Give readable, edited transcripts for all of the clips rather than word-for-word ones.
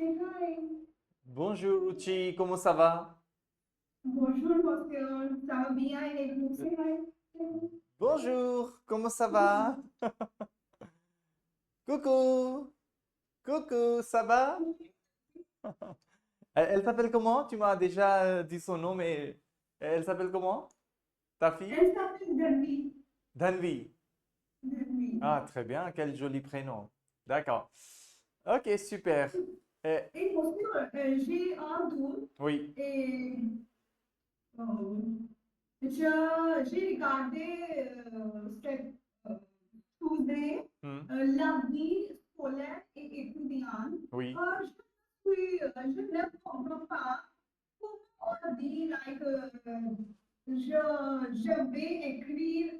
Say hi. Bonjour Uchi, comment ça va? Bonjour, monsieur. Ça va bien et vous? Euh, Say hi. Bonjour, comment ça va? Coucou, coucou, ça va? Elle s'appelle comment? Tu m'as déjà dit son nom, mais elle s'appelle comment? Ta fille? Elle s'appelle Danvi. Danvi. Danvi. Ah, très bien, quel joli prénom. D'accord. Ok, super. Eh, Et monsieur, j'ai un doute oui. et j'ai regardé cette Tuesday, Hmm, la vie scolaire et étudiante. oui. Je ne comprends pas comment on dit, je vais écrire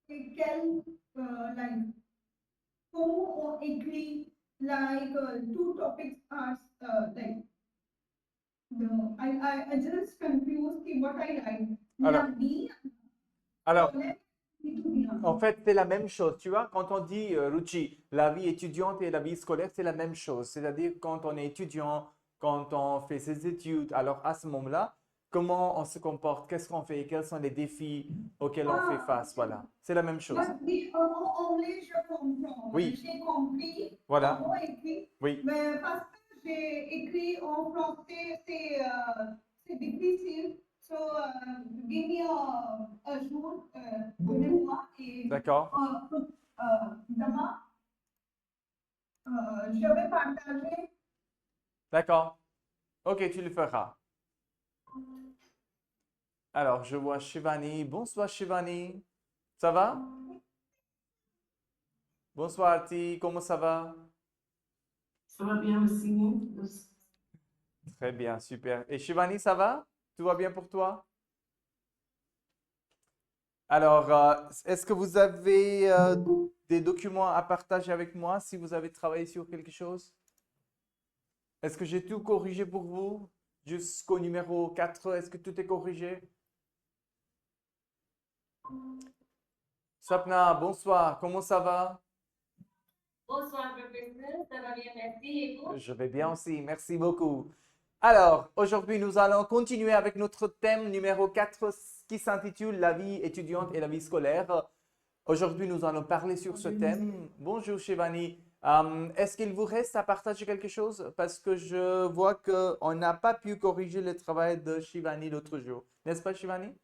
et like, comment on écrit, two topics are, like, I just confused what I write. La Alors, vie alors, scolaire et en étudiante. fait, c'est la même chose, tu vois, quand on dit, Ruchi, la vie étudiante et la vie scolaire, c'est la même chose. C'est-à-dire, quand on est étudiant, quand on fait ses études, alors à ce moment-là, comment on se comporte, qu'est-ce qu'on fait, quels sont les défis auxquels on fait Ah, face, voilà. C'est la même chose. but only je comprends. Oui, J'ai compris voilà, comment écrire, oui, mais parce que j'ai écrit en français, c'est difficile. So, give me a jour, donnez-moi et d'accord, demain, je vais partager. d'accord. Ok, tu le feras. Alors, je vois Shivani. Bonsoir Shivani. Ça va? Bonsoir Arti, comment ça va? Ça va bien aussi. Très bien, super. Et Shivani, ça va? Tout va bien pour toi? Alors, est-ce que vous avez des documents à partager avec moi si vous avez travaillé sur quelque chose? Est-ce que j'ai tout corrigé pour vous? Jusqu'au numéro 4, est-ce que tout est corrigé? Sapna, bonsoir, comment ça va? Bonsoir, professeur. Ça va bien, merci. Et vous? Je vais bien aussi, merci beaucoup. Alors, aujourd'hui, nous allons continuer avec notre thème numéro 4 qui s'intitule La vie étudiante et la vie scolaire. Aujourd'hui, nous allons parler sur ce thème. Bonjour Shivani. Est-ce qu'il vous reste à partager quelque chose? Parce que je vois qu'on n'a pas pu corriger le travail de Shivani l'autre jour. N'est-ce pas Shivani?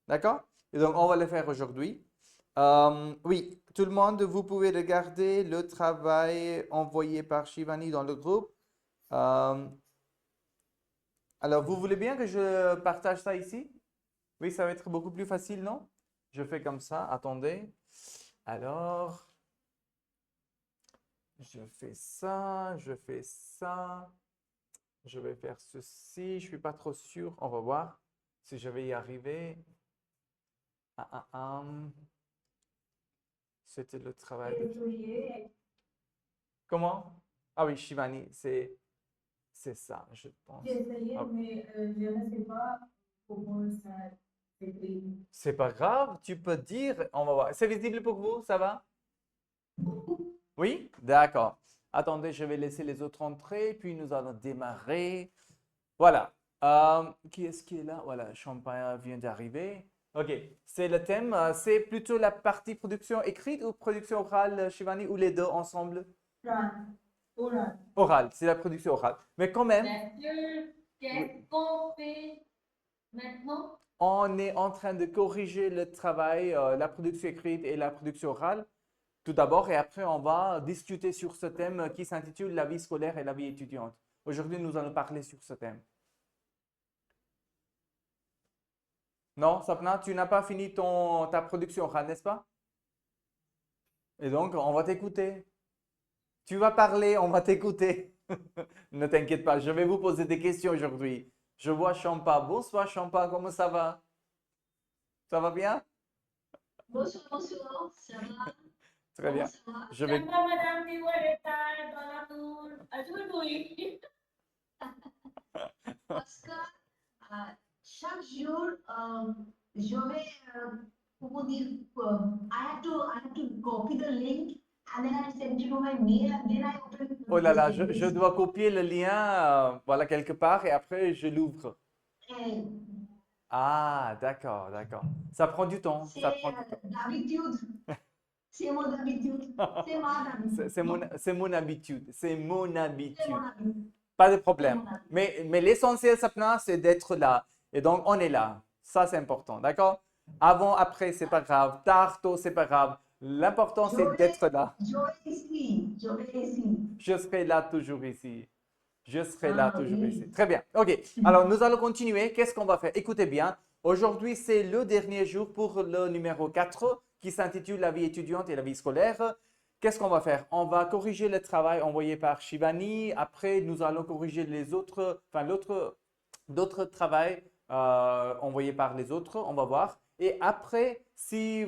D'accord? Et donc, on va le faire aujourd'hui. Oui, tout le monde, vous pouvez regarder le travail envoyé par Shivani dans le groupe. Euh, alors, vous voulez bien que je partage ça ici? Oui, ça va être beaucoup plus facile, non? Je fais comme ça. Attendez. Alors, je fais ça, je fais ça. Je vais faire ceci. Je ne suis pas trop sûr. On va voir si je vais y arriver. Ah, ah, ah. C'était le travail de... Comment? Ah oui, Shivani, c'est ça, je pense. Ah, Mais je ne sais pas comment ça s'écrit. c'est pas grave, tu peux dire, on va voir. C'est visible pour vous, ça va? Oui? D'accord. Attendez, je vais laisser les autres entrer, puis nous allons démarrer. Voilà. Qui est-ce qui est là? Voilà, Champagne vient d'arriver. Ok, c'est le thème. C'est plutôt la partie production écrite ou production orale, Shivani, ou les deux ensemble? Oral. Oral. Orale, c'est la production orale. Mais quand même, Monsieur, oui, qu'est-ce qu'on fait maintenant? on est en train de corriger le travail, la production écrite et la production orale, tout d'abord, et après, on va discuter sur ce thème qui s'intitule La vie scolaire et la vie étudiante. Aujourd'hui, nous allons parler sur ce thème. Non, Sapna, tu n'as pas fini ta production orale, n'est-ce pas? Et donc, on va t'écouter. Tu vas parler, on va t'écouter. Ne t'inquiète pas, je vais vous poser des questions aujourd'hui. Je vois Champa. Bonsoir Champa, comment ça va? Ça va bien? Bonsoir, bonsoir, ça va? Très Comment bien. ça va? Je vais... Santa Madame Tiwareta, Dolatur, Ajudui. Parce que chaque jour, je vais, comment dire, I have to copy the link and then I send it to my mail and then I open Oh là là, je dois copier le lien, voilà, quelque part et après je l'ouvre. Euh, Ah, d'accord, d'accord. Ça prend du temps, c'est ça prend du temps. d'habitude. C'est mon habitude. C'est ma habitude. C'est mon habitude, c'est mon C'est mon habitude. habitude. Pas de C'est problème. mon habitude. Mais l'essentiel, Sapna, c'est d'être là. Et donc, on est là. Ça, c'est important, d'accord? Avant, après, c'est pas grave. Tard, tôt, c'est pas grave. L'important, c'est d'être là. Je vais ici. Je vais ici. Je serai là toujours ici. Je serai là Ah toujours ici. oui. Très bien. OK. Alors, nous allons continuer. Qu'est-ce qu'on va faire? Écoutez bien. Aujourd'hui, c'est le dernier jour pour le numéro 4 qui s'intitule La vie étudiante et la vie scolaire. Qu'est-ce qu'on va faire? On va corriger le travail envoyé par Shivani. Après, nous allons corriger les autres, enfin, d'autres travails envoyés par les autres. On va voir. Et après, si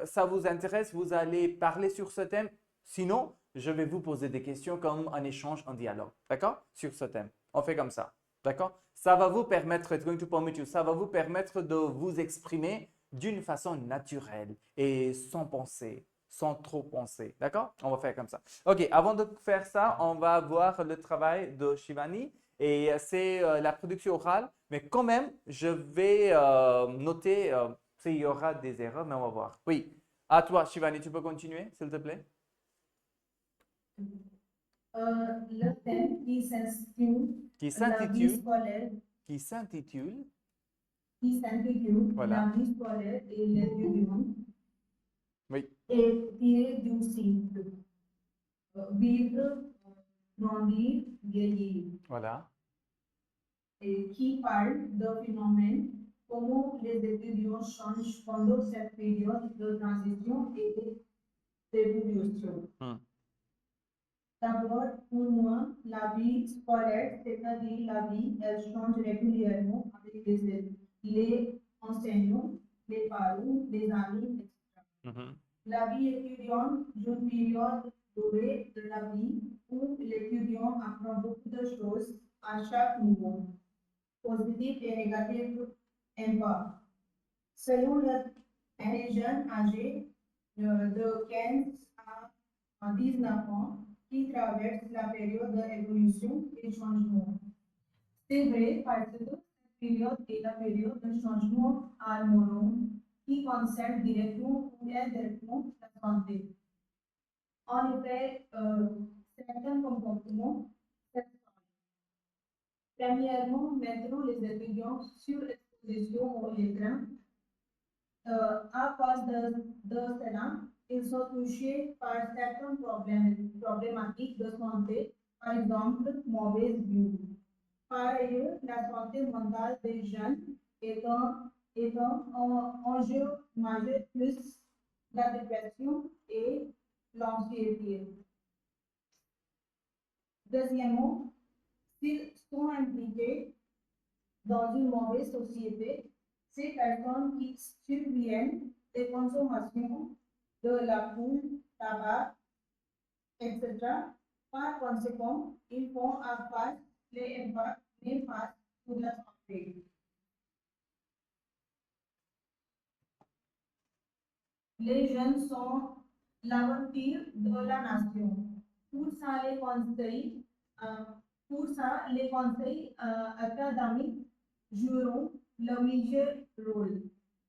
ça vous intéresse, vous allez parler sur ce thème. Sinon, je vais vous poser des questions comme un échange, un dialogue. D'accord? Sur ce thème. On fait comme ça. D'accord? Ça va vous permettre, it's going to permit you, ça va vous permettre de vous exprimer d'une façon naturelle et sans penser, sans trop penser. D'accord? On va faire comme ça. OK, avant de faire ça, on va voir le travail de Shivani et c'est la production orale. Mais quand même, je vais noter s'il y aura des erreurs, mais on va voir. Oui. À toi, Shivani, tu peux continuer, s'il te plaît? Le thème qui s'intitule Qui La vie s'intitule, scolaire, qui s'intitule, La voilà, vie scolaire et l'étudiant oui, est tiré du cycle Vivre, grandir, vieillir, voilà. et qui parle d'un phénomène comment les étudiants changent pendant cette période de transition et d'évolution. D'abord, pour moi, la vie scolaire, c'est-à-dire la vie, elle change régulièrement avec les enseignants, les parents, les amis, etc. La vie étudiante, une période dorée de la vie où l'étudiant apprend beaucoup de choses à chaque niveau, positif et négatif impact. Selon un jeune âgé de 15 à 19 ans qui traverse la période d'évolution et changement. C'est vrai parce que cette période est la période de changement hormonal qui concerne directement ou indirectement la santé. En effet, certains comportements premièrement, mettront les étudiants sur l'exposition aux écrans. À cause de cela, ils sont touchés par certaines problématiques de santé, par exemple, mauvaise vue. Par ailleurs, la santé mentale des jeunes est un enjeu majeur plus la dépression et l'anxiété. Deuxièmement, s'ils sont impliqués dans une mauvaise société, ces personnes qui surviennent des consommations de l'alcool, tabac, etc. Par conséquent, ils font face les impacts néfastes pour la santé. Les jeunes sont l'avenir de la nation. Pour ça, les conseils académiques joueront le majeur rôle.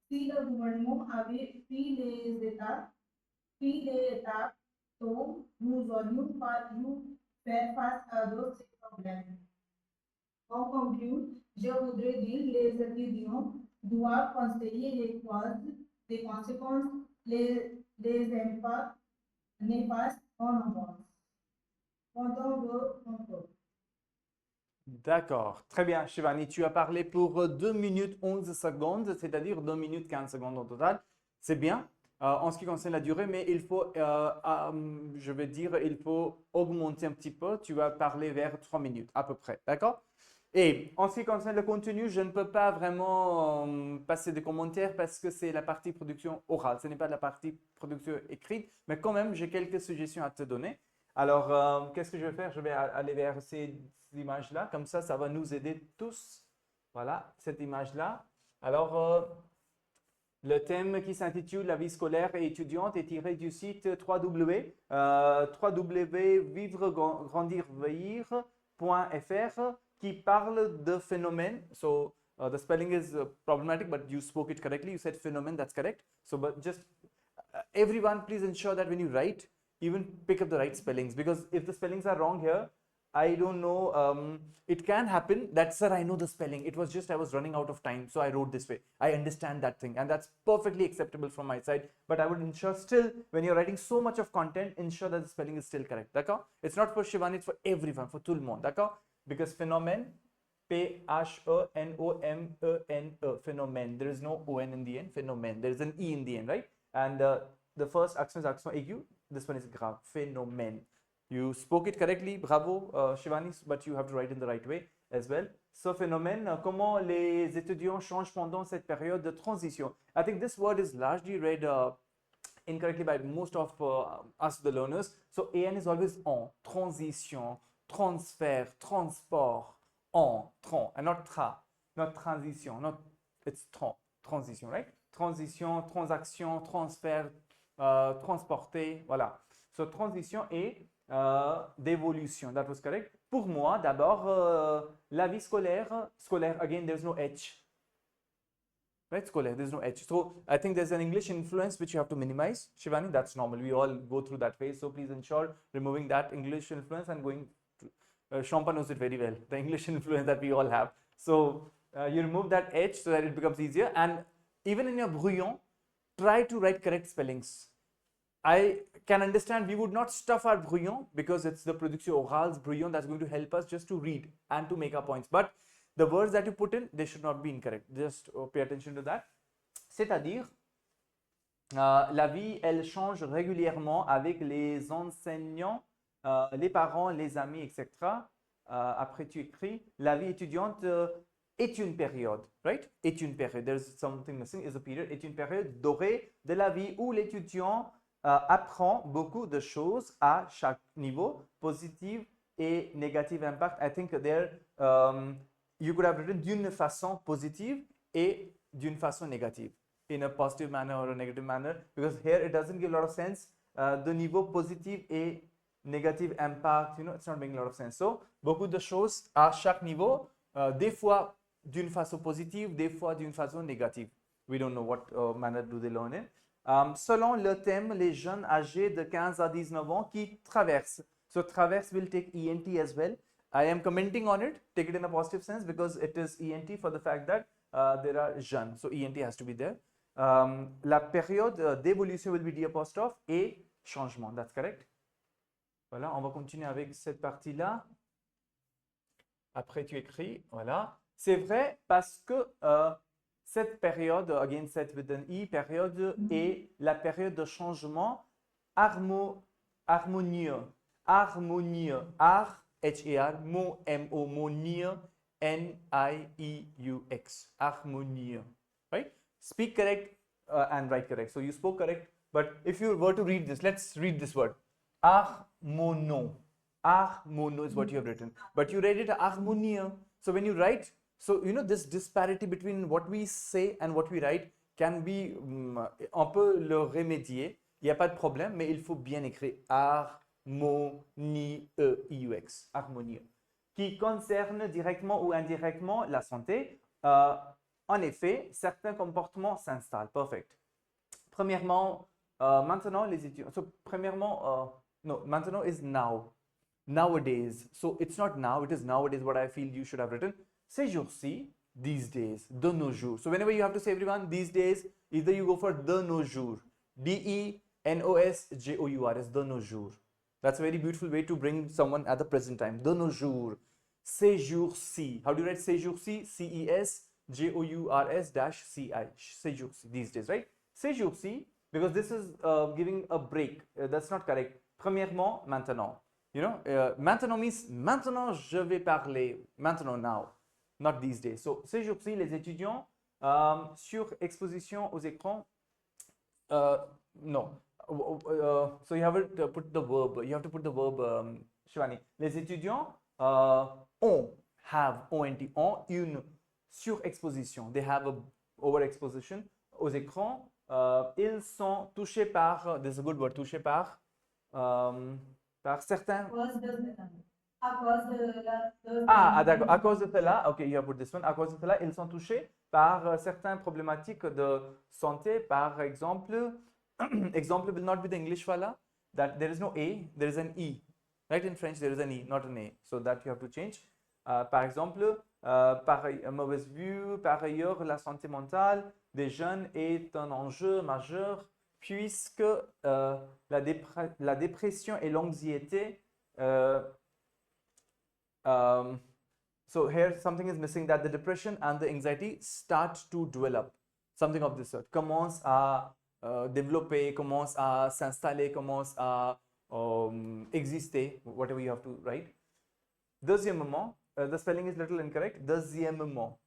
Si le gouvernement avait pris les étapes tôt, nous aurions pas dû faire face à d'autres problèmes. En conclusion, je voudrais dire que les étudiants doivent conseiller les causes, les conséquences, les impacts néfastes en avance. Pendant le contrôle. D'accord. Très bien, Shivani. Tu as parlé pour 2 minutes 11 secondes, c'est-à-dire 2 minutes 15 secondes au total. C'est bien en ce qui concerne la durée, mais il faut, je vais dire, il faut augmenter un petit peu. Tu vas parler vers 3 minutes à peu près. D'accord? Et en ce qui concerne le contenu, je ne peux pas vraiment passer des commentaires parce que c'est la partie production orale. Ce n'est pas la partie production écrite, mais quand même, j'ai quelques suggestions à te donner. Alors, qu'est-ce que je vais faire? Je vais aller vers ces images-là. Comme ça va nous aider tous. Voilà, cette image-là. Alors, Le thème qui s'intitule La vie scolaire et étudiante est tiré du site www.vivregrandirveillir.fr qui parle de phénomène. So the spelling is problematic, but you spoke it correctly. You said phénomène, that's correct. So, but just everyone, please ensure that when you write, even pick up the right spellings, because if the spellings are wrong here, I don't know, it can happen that, sir, I know the spelling. It was just I was running out of time, so I wrote this way. I understand that thing, and that's perfectly acceptable from my side. But I would ensure still, when you're writing so much of content, ensure that the spelling is still correct. D'accord? It's not for Shivani, it's for everyone, for tout le monde. D'accord? Because phénomène, P-H-E-N-O-M-E-N-E, phénomène. There is no O-N in the end, phénomène. There is an E in the end, right? And the first accent is accent aigu. This one is grave, phénomène. You spoke it correctly, bravo Shivani, but you have to write in the right way as well. So phénomène, comment les étudiants changent pendant cette période de transition. I think this word is largely read incorrectly by most of us, the learners. So AN is always en, transition, transfert, transport, en, tran, and not tra, not transition, not, it's tran, transition, right? Transition, transaction, transfert, transporter, voilà. So transition et d'évolution, that was correct. Pour moi, d'abord, la vie scolaire, again, there's no H. Right, scolaire, there's no H. So I think there's an English influence which you have to minimize. Shivani, that's normal. We all go through that phase. So please ensure removing that English influence and going to, Shampa knows it very well, the English influence that we all have. So you remove that H so that it becomes easier. And even in your brouillon, try to write correct spellings. I can understand we would not stuff our brouillon because it's the production oral's brouillon that's going to help us just to read and to make our points. But the words that you put in, they should not be incorrect. Just pay attention to that. C'est-à-dire, la vie, elle change régulièrement avec les enseignants, les parents, les amis, etc. Après, tu écris, la vie étudiante est une période, right? Est une période. There's something missing, is a period. Est une période dorée de la vie où l'étudiant apprend beaucoup de choses à chaque niveau, positive et négative impact. I think there you could have written d'une façon positive et d'une façon négative, in a positive manner or a negative manner, because here it doesn't give a lot of sense. The niveau positive et negative impact, you know, it's not making a lot of sense. So, beaucoup de choses à chaque niveau, des fois d'une façon positive, des fois d'une façon négative. We don't know what manner do they learn in. Selon le thème, les jeunes âgés de 15 à 19 ans qui traversent. So traverse will take ENT as well. I am commenting on it, take it in a positive sense because it is ENT for the fact that there are jeunes. So ENT has to be there. La période d'évolution will be D apostrophe et changement. That's correct. Voilà, on va continuer avec cette partie-là. Après, tu écris, voilà. C'est vrai parce que cette période, again set with an E, période est la période de changement harmonieux. Harmonieux. H-A-R, M-O-N-I-E-U-X. Harmonieux. Right? Speak correct and write correct. So you spoke correct, but if you were to read this, let's read this word. Harmono. Harmono is what you have written. But you read it harmonieux. So when you write, so you know this disparity between what we say and what we write can be, on peut le remédier. Il n'y a pas de problème, mais il faut bien écrire harmonieux, harmonieux, qui concerne directement ou indirectement la santé. En effet, certains comportements s'installent. Perfect. Premièrement, maintenant les étudiants. So premièrement, no, maintenant is now. Nowadays. So it's not now, it is nowadays. What I feel you should have written. Ces jours-ci, these days, de nos jours. So whenever you have to say everyone, these days, either you go for de nos jours. D-E-N-O-S-J-O-U-R-S, de nos jours. That's a very beautiful way to bring someone at the present time. De nos jours. Ces jours-ci. How do you write ces jours-ci? C-E-S-J-O-U-R-S-C-I. Ces jours-ci, these days, right? Ces jours-ci, because this is giving a break. That's not correct. Premièrement, maintenant. You know, maintenant means maintenant je vais parler, maintenant now, not these days. So, ces jours-ci, les étudiants sur exposition aux écrans, no. So you have to put the verb, Shivani. Les étudiants ont, have, ont une surexposition. They have a overexposition aux écrans, ils sont touchés par, this is a good word, touchés par certains. Cause the D'accord. À cause de cela, ok, you have put this one. À cause de cela, ils sont touchés par certaines problématiques de santé. Par exemple, example will not be the English wala. That there is no A, there is an E. Right, in French, there is an E, not an A. So that you have to change. Par exemple, mauvaise vue, par ailleurs, la santé mentale des jeunes est un enjeu majeur puisque la dépression et l'anxiété. So here something is missing, that the depression and the anxiety start to develop. Something of this sort. Commence à développer, commence à s'installer, commence à exister, whatever you have to write. Deuxièmement, the spelling is little incorrect. Deuxièmement.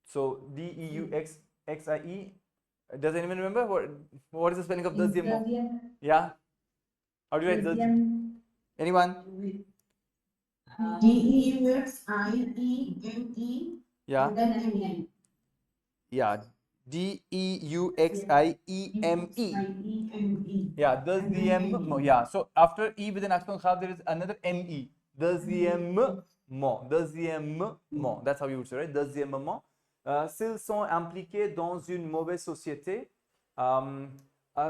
So D-E-U-X-I-E. Does anyone remember what is the spelling of deuxièmement? Yeah. How do you write deuxièmement? Anyone? DEUXIEME. Yeah. And then ME. Yeah. DEUXIEME. IEME. Yeah, deuxièmement. Yeah. So after E with an accent grave, there is another ME. Deuxièmement. Deuxièmement. That's how you would say, right? Deuxièmement. S'ils sont impliqués dans une mauvaise société.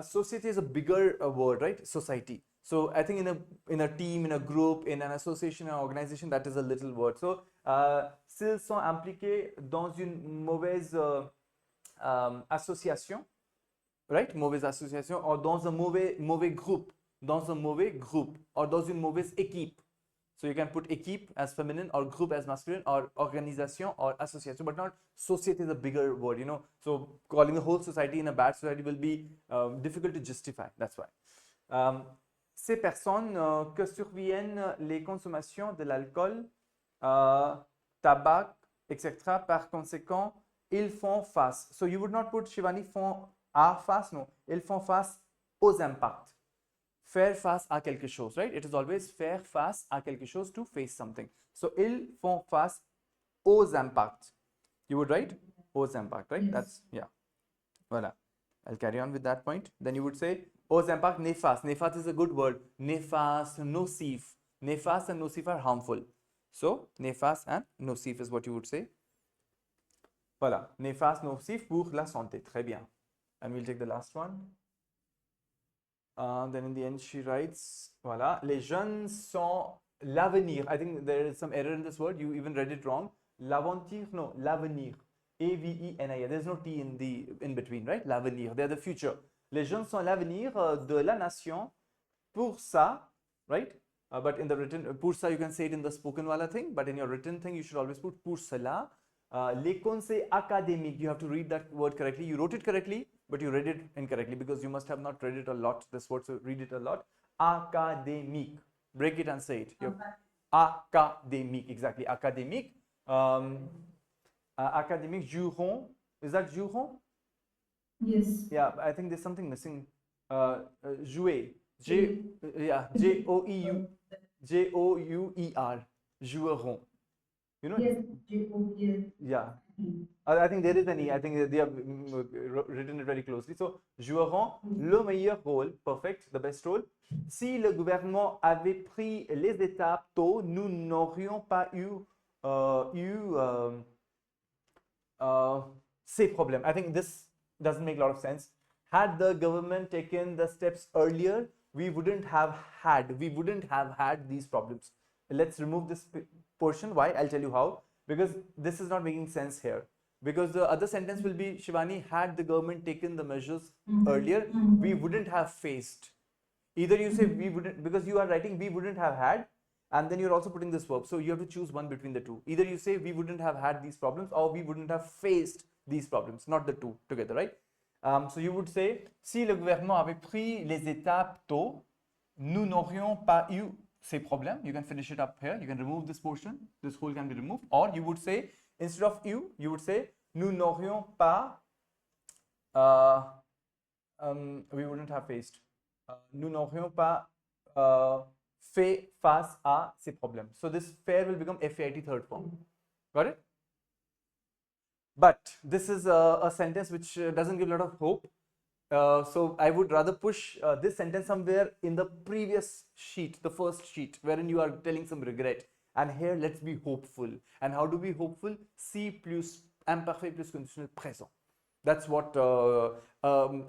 Society is a bigger word, right? Society. So I think in a team, in a group, in an association, an organization, that is a little word. So s'ils sont impliqués dans une mauvaise association, right? Mauvaise association, or dans un mauvais groupe, or dans une mauvaise équipe. So you can put équipe as feminine, or group as masculine, or organisation, or association, but not society is a bigger word, you know. So calling the whole society in a bad society will be difficult to justify. That's why. Ces personnes que surviennent les consommations de l'alcool, tabac, etc. Par conséquent, ils font face. So you would not put Shivani font à face, no. Ils font face aux impacts. Faire face à quelque chose, right? It is always faire face à quelque chose, to face something. So ils font face aux impacts. You would write aux impacts, right? Yes. That's, yeah. Voilà. I'll carry on with that point. Then you would say aux impacts néfastes. Néfaste is a good word. Néfaste, nocif. Néfaste and nocif are harmful. So néfaste and nocif is what you would say. Voilà. Néfaste, nocif pour la santé. Très bien. And we'll take the last one. Then in the end she writes, voilà, les jeunes sont l'avenir. I think there is some error in this word. You even read it wrong. L'avenir, no, l'avenir. A-V-E-N-I-R. There's no T in between, right? L'avenir. They're the future. Les jeunes sont l'avenir de la nation. Pour ça, right? But in the written, pour ça, you can say it in the spoken wala thing, but in your written thing, you should always put pour cela. Les conseils académiques, you have to read that word correctly. You wrote it correctly, but you read it incorrectly because you must have not read it a lot, this word, so read it a lot. Académique. Break it and say it. Académique, exactly. Académique. Académique, juron. Is that juron? Yes. Yeah, I think there's something missing. Jouer. J-O-E-U. J-O-U-E-R. Joueront. You know? Yes. Yes. Yeah. I think there is an E. I think they have written it very closely. So, joueront le meilleur rôle, perfect, the best role. Si le gouvernement avait pris les étapes tôt, nous n'aurions pas eu ces problèmes. I think this doesn't make a lot of sense. Had the government taken the steps earlier, we wouldn't have had these problems. Let's remove this portion. Why? I'll tell you how. Because this is not making sense here. Because the other sentence will be, Shivani, had the government taken the measures earlier, we wouldn't have faced. Either you say we wouldn't, because you are writing we wouldn't have had, and then you're also putting this verb. So you have to choose one between the two. Either you say we wouldn't have had these problems, or we wouldn't have faced these problems, not the two together, right? So you would say, si le gouvernement avait pris les étapes tôt, nous n'aurions pas eu ces problèmes. You can finish it up here. You can remove this portion. This whole can be removed. Or you would say, instead of you would say, nous n'aurions pas, we wouldn't have faced. Nous n'aurions pas fait face à ces problèmes. So this faire will become FAIT third form. Got it? But this is a sentence which doesn't give a lot of hope. So I would rather push this sentence somewhere in the previous sheet, the first sheet, wherein you are telling some regret. And here, let's be hopeful. And how do we be hopeful? Si plus imparfait plus conditional présent. That's what a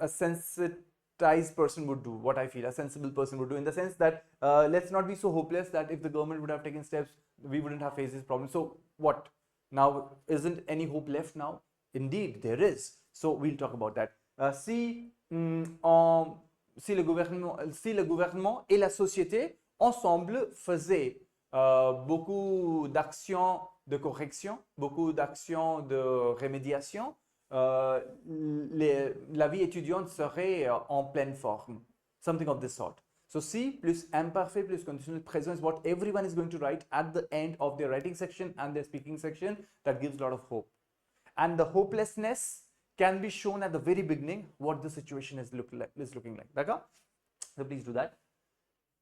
sensitized person would do, what I feel a sensible person would do, in the sense that let's not be so hopeless that if the government would have taken steps, we wouldn't have faced this problem. So what? Now, isn't any hope left now? Indeed, there is. So we'll talk about that. Si le gouvernement et la société ensemble faisaient beaucoup d'actions de correction, beaucoup d'actions de remédiation, la vie étudiante serait en pleine forme. Something of this sort. So si plus imparfait plus conditional présent is what everyone is going to write at the end of their writing section and their speaking section. That gives a lot of hope. And the hopelessness can be shown at the very beginning what the situation is looking like. D'accord? So please do that.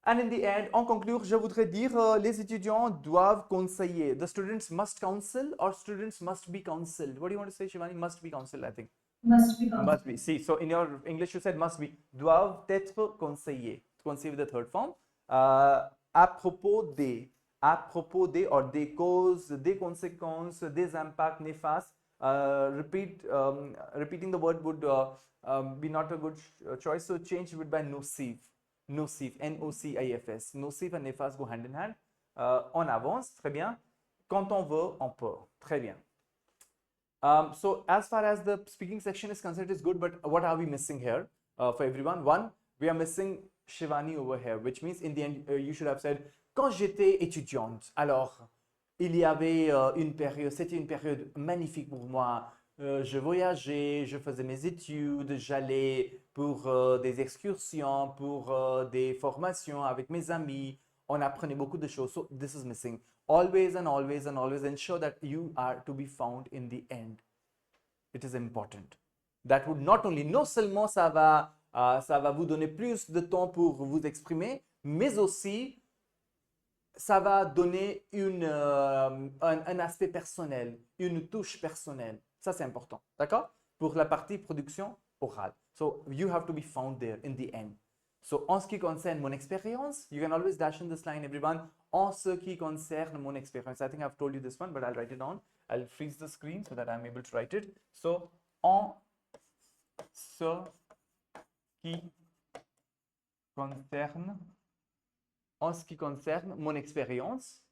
And in the end, en conclure, je voudrais dire les étudiants doivent conseiller. The students must counsel or students must be counseled. What do you want to say, Shivani? Must be counseled, I think. Must be. Must be. See, so in your English you said must be. Doivent être conseillés. Conseillé with the third form. À propos des or des causes, des conséquences, des impacts néfastes. Repeating the word would be not a good choice. So change it by nocive. Nocif, N-O-C-I-F-S. Nocif and néfaste go hand in hand. On avance, très bien. Quand on veut, on peut. Très bien. So as far as the speaking section is concerned, it's good, but what are we missing here for everyone? One, we are missing Shivani over here, which means in the end, you should have said, quand j'étais étudiante, alors, il y avait une période, c'était une période magnifique pour moi. Je voyageais, je faisais mes études, j'allais pour des excursions, pour des formations avec mes amis. On apprenait beaucoup de choses. So this is missing. Always and always and always ensure that you are to be found in the end. It is important. That would not only, non seulement ça va vous donner plus de temps pour vous exprimer, mais aussi ça va donner un aspect personnel, une touche personnelle. Ça, c'est important. D'accord? Pour la partie production orale. So, you have to be found there in the end. So, en ce qui concerne mon expérience, you can always dash in this line, everyone. En ce qui concerne mon expérience. I think I've told you this one, but I'll write it down. I'll freeze the screen so that I'm able to write it. So, en ce qui concerne mon expérience,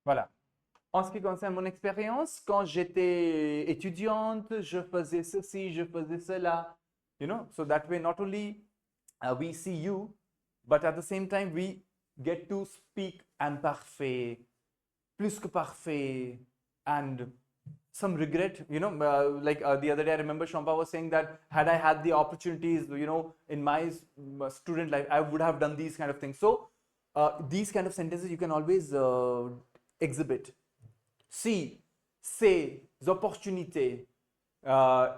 voilà. En ce qui concerne mon expérience, quand j'étais étudiante, je faisais ceci, je faisais cela. You know, so that way not only we see you, but at the same time we get to speak imparfait, plus que parfait, and some regret, you know, like the other day I remember Shampa was saying that had I had the opportunities, you know, in my student life, I would have done these kind of things. So these kind of sentences you can always exhibit. Si ces opportunités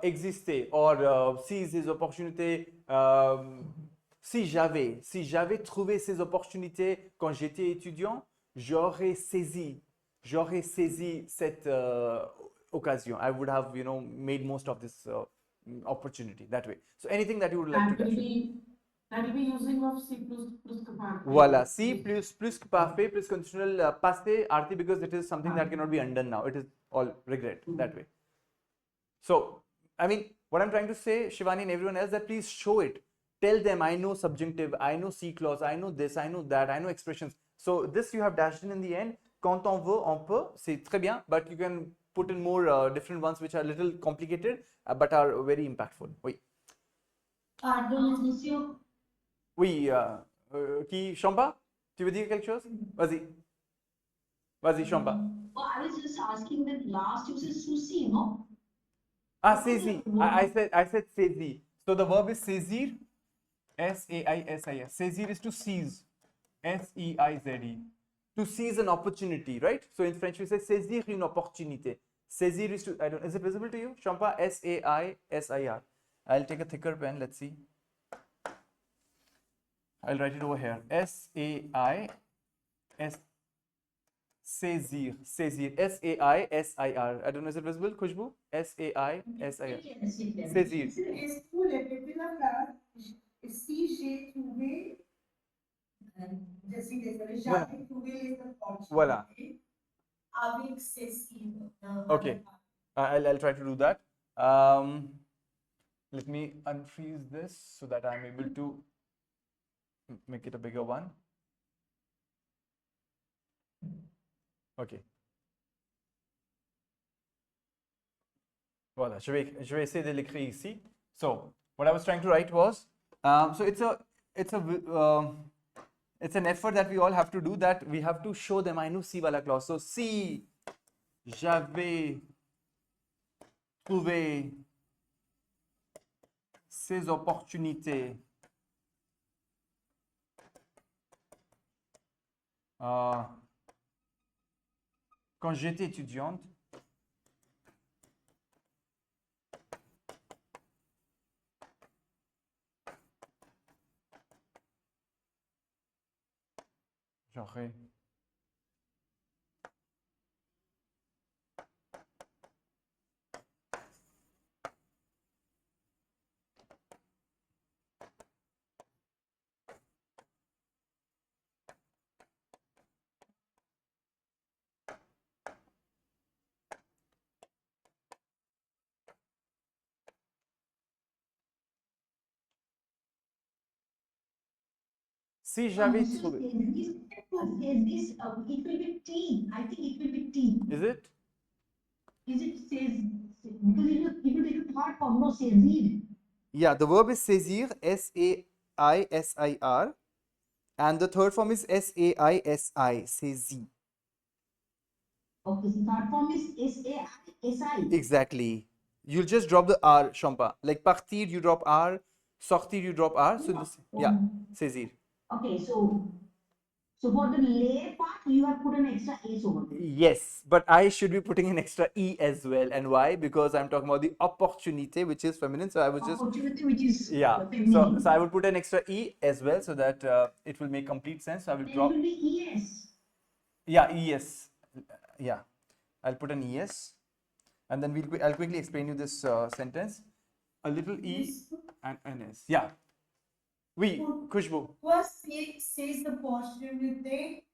existaient, or si ces opportunités, si j'avais trouvé ces opportunités quand j'étais étudiant, j'aurais saisi cette occasion. I would have, you know, made most of this opportunity that way. So anything that you would like to dash. That will be using of C plus que parfait. Voilà, C plus que parfait plus conditional passé RT, because it is something that cannot be undone now. It is all regret that way. So, I mean, what I'm trying to say, Shivani and everyone else, that please show it. Tell them, I know subjunctive, I know C clause, I know this, I know that, I know expressions. So this you have dashed in the end. Quand on veut, on peut. C'est très bien, but you can put in more different ones which are a little complicated, but are very impactful. Oui. Pardon, monsieur. Oui, qui, Shamba, tu veux dire quelque chose? Vas-y. Vas-y, Shamba. Oh, I was just asking that last you said souci, no? Ah, saisir. I said saisir. So the verb is saisir. S-A-I-S-I-S. Saisir is to seize. S-E-I-Z-E. To seize an opportunity, right? So in French we say saisir une opportunité. Saisir is to, I don't, is it visible to you? Shampa, S-A-I-S-I-R. I'll take a thicker pen, let's see. I'll write it over here. S-A-I-S-I-R. Saisir, saisir, S-A-I-S-I-R. I don't know, is it visible, Khushbu? S-A-I-S-I-R. Yes, you can. Saisir. Est-ce que répéter la phrase? Si j'ai trouvé, je suis désolée, Non, non. j'avais trouvé les opportunités Voilà. avec Cécile. Okay. I'll try to do that. Let me unfreeze this so that I'm able to make it a bigger one. Okay. Voilà, je vais essayer de l'écrire ici. So, what I was trying to write was, so it's an effort that we all have to do, that we have to show them. I know si wala clause. So, si j'avais trouvé ces opportunités quand j'étais étudiante, j'aurais si j'avais trouvé. Says this, it will be T. I think it will be T. Is it? Is it says, because it will take a third form, no, says it. Yeah, the verb is saisir, S-A-I-S-I-R, and the third form is S-A-I-S-I, saisi. Okay, so third form is S-A-I-S-I. Exactly. You'll just drop the R, Shampa. Like partir, you drop R, sortir, you drop R. So this, yeah, saisir. Okay, so for the lay part, you have put an extra S over there. Yes, but I should be putting an extra E as well. And why? Because I'm talking about the opportunité, which is feminine. So I was just, Opportunity, which is yeah. So feminine. I would put an extra E as well so that it will make complete sense. So I will Then drop, it will be ES. yeah, ES. Yeah, I'll put an ES. And then I'll quickly explain you this sentence. A little E and an S. Yeah. Oui, Khushbu. What says the opportunity?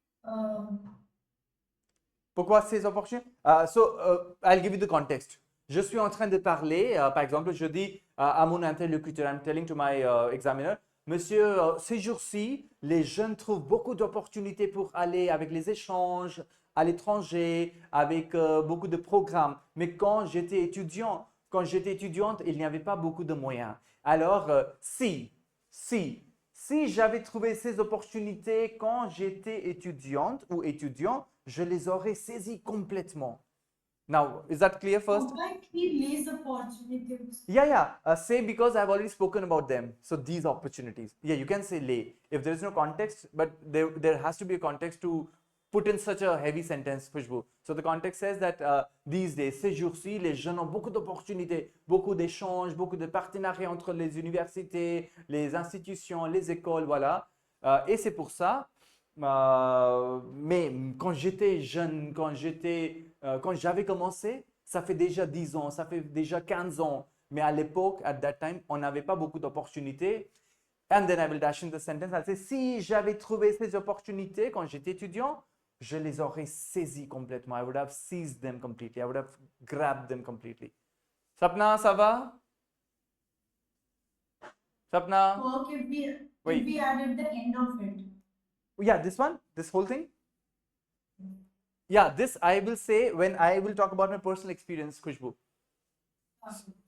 Pourquoi ces opportunités? I'll give you the context. Je suis en train de parler, par exemple, je dis à mon interlocuteur, I'm telling to my examiner, Monsieur, ces jours-ci, les jeunes trouvent beaucoup d'opportunités pour aller avec les échanges à l'étranger, avec beaucoup de programmes. Mais quand j'étais étudiante, il n'y avait pas beaucoup de moyens. Alors, si j'avais trouvé ces opportunités quand j'étais étudiante ou étudiant, je les aurais saisies complètement. Now, is that clear first? Why we lays opportunities? Yeah. Say because I've already spoken about them. So these opportunities. Yeah, you can say lay. If there is no context, but there has to be a context to put in such a heavy sentence, Khushbu. So the context says that these days, ces jours-ci, les jeunes ont beaucoup d'opportunités, beaucoup d'échanges, beaucoup de partenariats entre les universités, les institutions, les écoles, voilà. Et c'est pour ça. Mais quand j'étais jeune, quand j'avais commencé, ça fait déjà 10 ans, ça fait déjà 15 ans. Mais à l'époque, at that time, on n'avait pas beaucoup d'opportunités. And then I will dash in the sentence. I'll say, si j'avais trouvé ces opportunités quand j'étais étudiant, je les aurais saisies complètement. I would have seized them completely. I would have grabbed them completely. Sapna, ça va? Sapna? Work if Wait. we added the end of it. Yeah, this one, this whole thing. Yeah, this I will say when I will talk about my personal experience, Khushbu.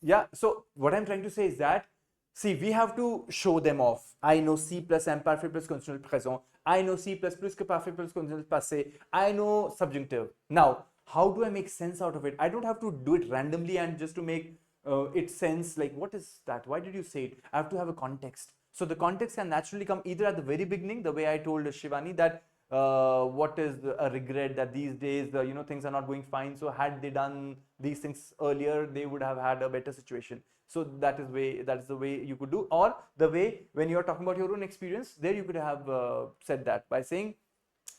Yeah, so what I'm trying to say is that, see, we have to show them off. I know C plus imparfait plus conditionnel présent. I know C plus que parfait plus conditionnel passé. I know subjunctive. Now, how do I make sense out of it? I don't have to do it randomly and just to make it sense, like, what is that? Why did you say it? I have to have a context. So the context can naturally come either at the very beginning, the way I told Shivani that what is a regret that these days things are not going fine. So had they done these things earlier, they would have had a better situation. So that is the way you could do, or the way when you are talking about your own experience, there you could have said that by saying,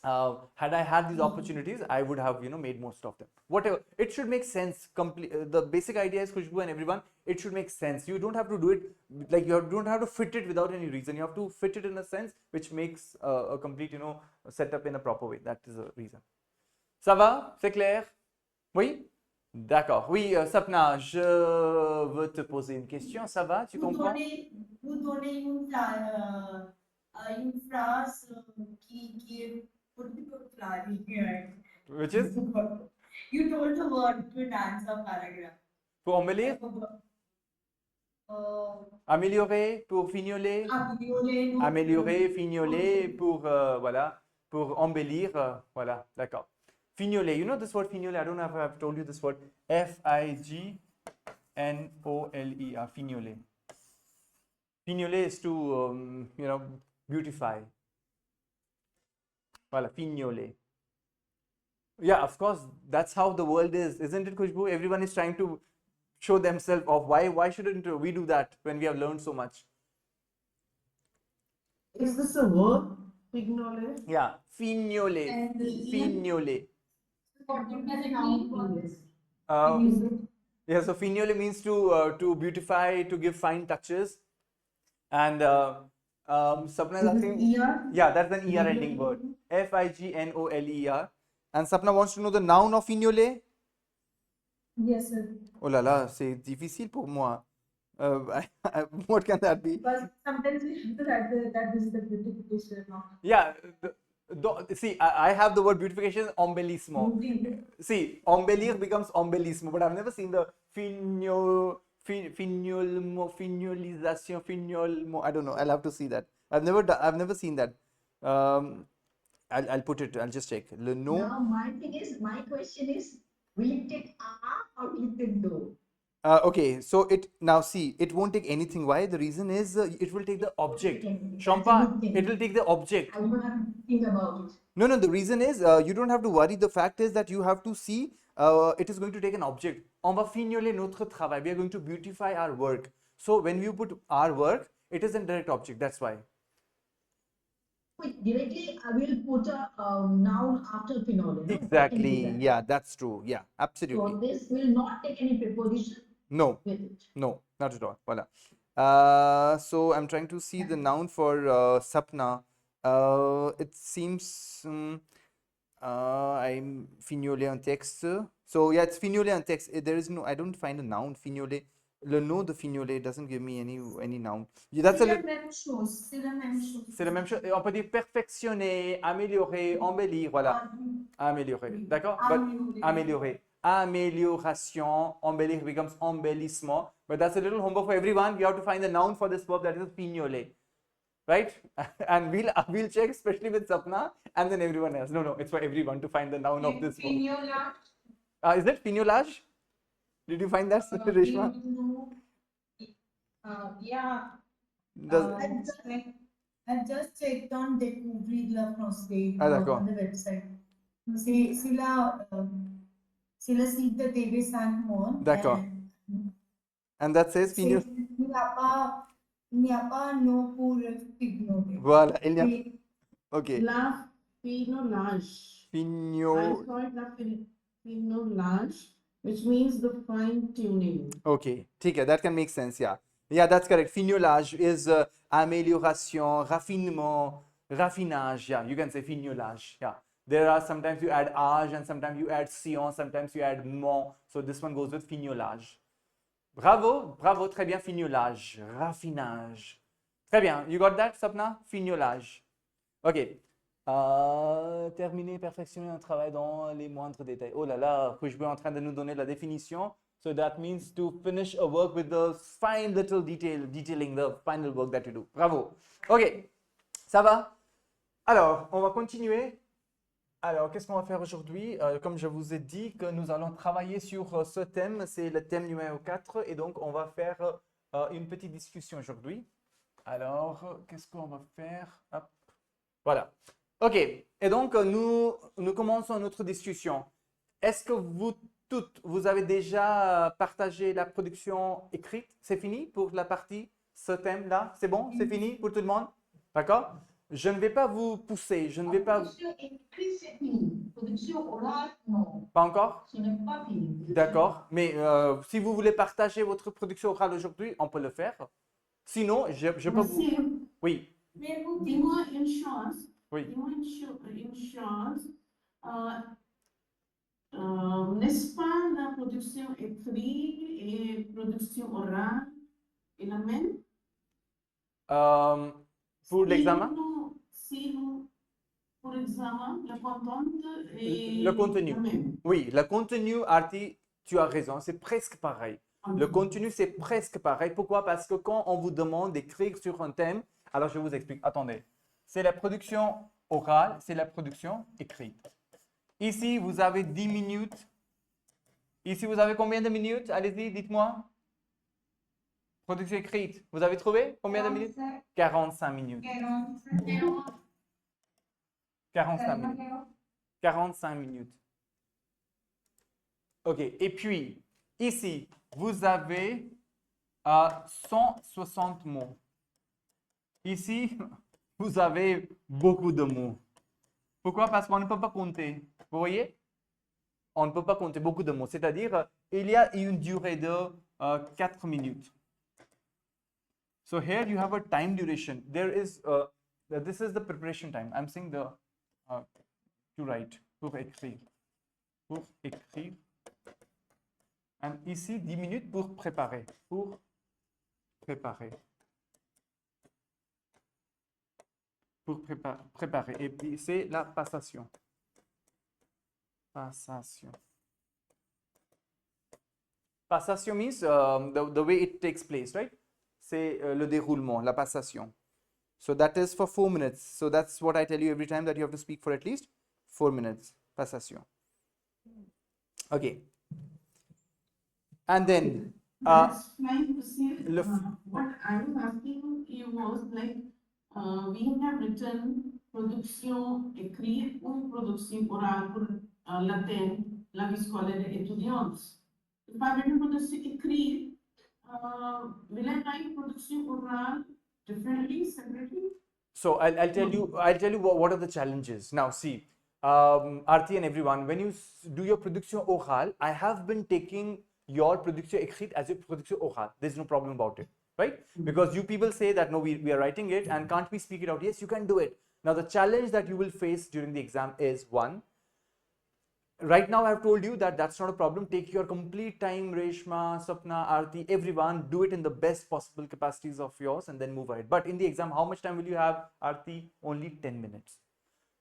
had I had these opportunities, I would have, made most of them. Whatever, it should make sense. The basic idea is, Khushbu and everyone, it should make sense. You don't have to do it like don't have to fit it without any reason. You have to fit it in a sense which makes a complete, setup in a proper way. That is a reason. Ça va? C'est clair? Oui? D'accord. Oui, Sapna, je veux te poser une question. Ça va? Tu comprends? Vous donnez une phrase qui est particularly. Which is? You told the word to enhance a paragraph. Pour embellir? Améliorer, pour fignoler? Améliorer, fignoler, pour, voilà, pour embellir, voilà, d'accord. Fignoler, you know this word fignoler? I don't know if I've told you this word. F-I-G-N-O-L-E-R, fignoler. Fignoler is to, beautify. Voilà, fignoler. Yeah, of course, that's how the world is, isn't it, Khushbu? Everyone is trying to show themselves off. Why shouldn't we do that when we have learned so much? Is this a verb? Ignore? Yeah, fignoler, fignoler. What does it mean? Yeah, so fignoler means to beautify, to give fine touches. And Sapna is asking, yeah, that's an ER ending word. F-I-G-N-O-L-E-R. And Sapna wants to know the noun of fignoler. Yes, sir. Oh là là, c'est difficile pour moi. What can that be? But sometimes we have to write that this is the beautification. Yeah, see, I have the word beautification, embellissement. See, embellir becomes embellissement, but I've never seen the fignolisation, fignolement. I don't know. I'll have to see that. I've never seen that. I'll put it. I'll just check. Le nom. Now my question is, will it take or will it take do? Okay, so it won't take anything. Why? The reason is it will take the object. Shampa, it will take the object. I don't have to think about it. No, the reason is you don't have to worry. The fact is that you have to see it is going to take an object. On va fignoler notre travail. We are going to beautify our work. So when you put our work, it is a direct object. That's why. Wait, directly I will put a noun after fignoler. No? Exactly. Yeah, that's true. Yeah, absolutely. So this will not take any preposition. No, with it. no, not at all. Voila. So I'm trying to see the noun for Sapna. It seems I'm fignoler un texte. So yeah, it's fignoler un texte. There is no, I don't find a noun fignoler. Le nom de fignoler doesn't give me any noun. Yeah, that's C'est la même chose. C'est la même chose. C'est la même chose. Et on peut dire perfectionner, améliorer, embellir. Voilà. Améliorer. D'accord? Améliorer. Amélioration, embellir becomes embellissement. But that's a little homework for everyone. You have to find the noun for this verb, that is fignoler. Right? And we'll check, especially with Sapna and then everyone else. No, it's for everyone to find the noun of this verb. Is it fignolage? Did you find that, Reshma? Yeah. I just checked on Découvrir la français on the website. C'est le site de TV5 Monde. D'accord. And that says Il n'y a pas un nom pour fignoler. Voilà, il y a. Ok. La fignolage. I saw it, la fignolage, which means the fine tuning. Okay, ठीक है, that can make sense, yeah. Yeah, that's correct. Fignolage is amélioration, raffinement, raffinage. Yeah, you can say fignolage. Yeah. There are sometimes you add age and sometimes you add sion, sometimes you add mon. So this one goes with fignolage. Bravo, très bien, fignolage, raffinage. Très bien, you got that, Sapna? Fignolage. Ok. Terminer, perfectionner un travail dans les moindres détails. Oh là là, Khushbu est en train de nous donner la définition. So that means to finish a work with the fine little detailing the final work that you do. Bravo. Ok, ça va? Alors, on va continuer. Alors, qu'est-ce qu'on va faire aujourd'hui? Comme je vous ai dit que nous allons travailler sur ce thème, c'est le thème numéro 4 et donc on va faire une petite discussion aujourd'hui. Alors, qu'est-ce qu'on va faire? Hop. Voilà. Ok, et donc nous commençons notre discussion. Est-ce que vous toutes, vous avez déjà partagé la production écrite? C'est fini pour la partie, ce thème-là? C'est bon? C'est fini pour tout le monde? D'accord? Je ne vais pas vous pousser, je ne vais pas... Production écrite, c'est fini. Production orale, non. Pas encore? Ce n'est pas fini. D'accord. Mais si vous voulez partager votre production orale aujourd'hui, on peut le faire. Sinon, je peux vous... Nassim, Oui, Mais vous dis-moi une chose. oui. Dis-moi une chose. N'est-ce pas la production écrite et production orale est la même? Pour l'examen? Si nous, pour l'examen, le contenu est Le contenu. la même. Oui, le contenu, Arti, tu as raison, c'est presque pareil. Le contenu, c'est presque pareil. Pourquoi? Parce que quand on vous demande d'écrire sur un thème, alors je vous explique. Attendez. C'est la production orale, c'est la production écrite. Ici, vous avez 10 minutes. Ici, vous avez combien de minutes? Allez-y, dites-moi. Production écrite. Vous avez trouvé combien de minutes? 45 minutes. 45 minutes. 45 minutes. OK. Et puis, ici, vous avez 160 mots. Ici, vous avez beaucoup de mots. Pourquoi? Parce qu'on ne peut pas compter. Vous voyez? On ne peut pas compter beaucoup de mots. C'est-à-dire, il y a une durée de 4 minutes. So here you have a time duration. There is, this is the preparation time. I'm saying the, to write, pour écrire. Pour écrire. Et ici, 10 minutes pour préparer. Pour préparer. Pour préparer. Et puis, c'est la passation. Passation. Passation means the way it takes place, right? C'est le déroulement, la passation. So that is for 4 minutes. So that's what I tell you every time, that you have to speak for at least 4 minutes. Passation. Okay. And then That's fine to see. What I was asking you was like, we have written production écrite ou production orale pour la thème, la vie scolaire et étudiante. If I written production écrite, will I write production orale differently, separately? so I'll tell you what are the challenges. Now see, Aarti and everyone, when you do your production orale, I have been taking your production écrite as your production orale. There's no problem about it, right? Because you people say that no, we are writing it and can't we speak it out? Yes, you can do it. Now the challenge that you will face during the exam is one. Right now, I've told you that that's not a problem. Take your complete time, Reshma, Sapna, Aarti, everyone, do it in the best possible capacities of yours and then move ahead. But in the exam, how much time will you have, Aarti? Only 10 minutes.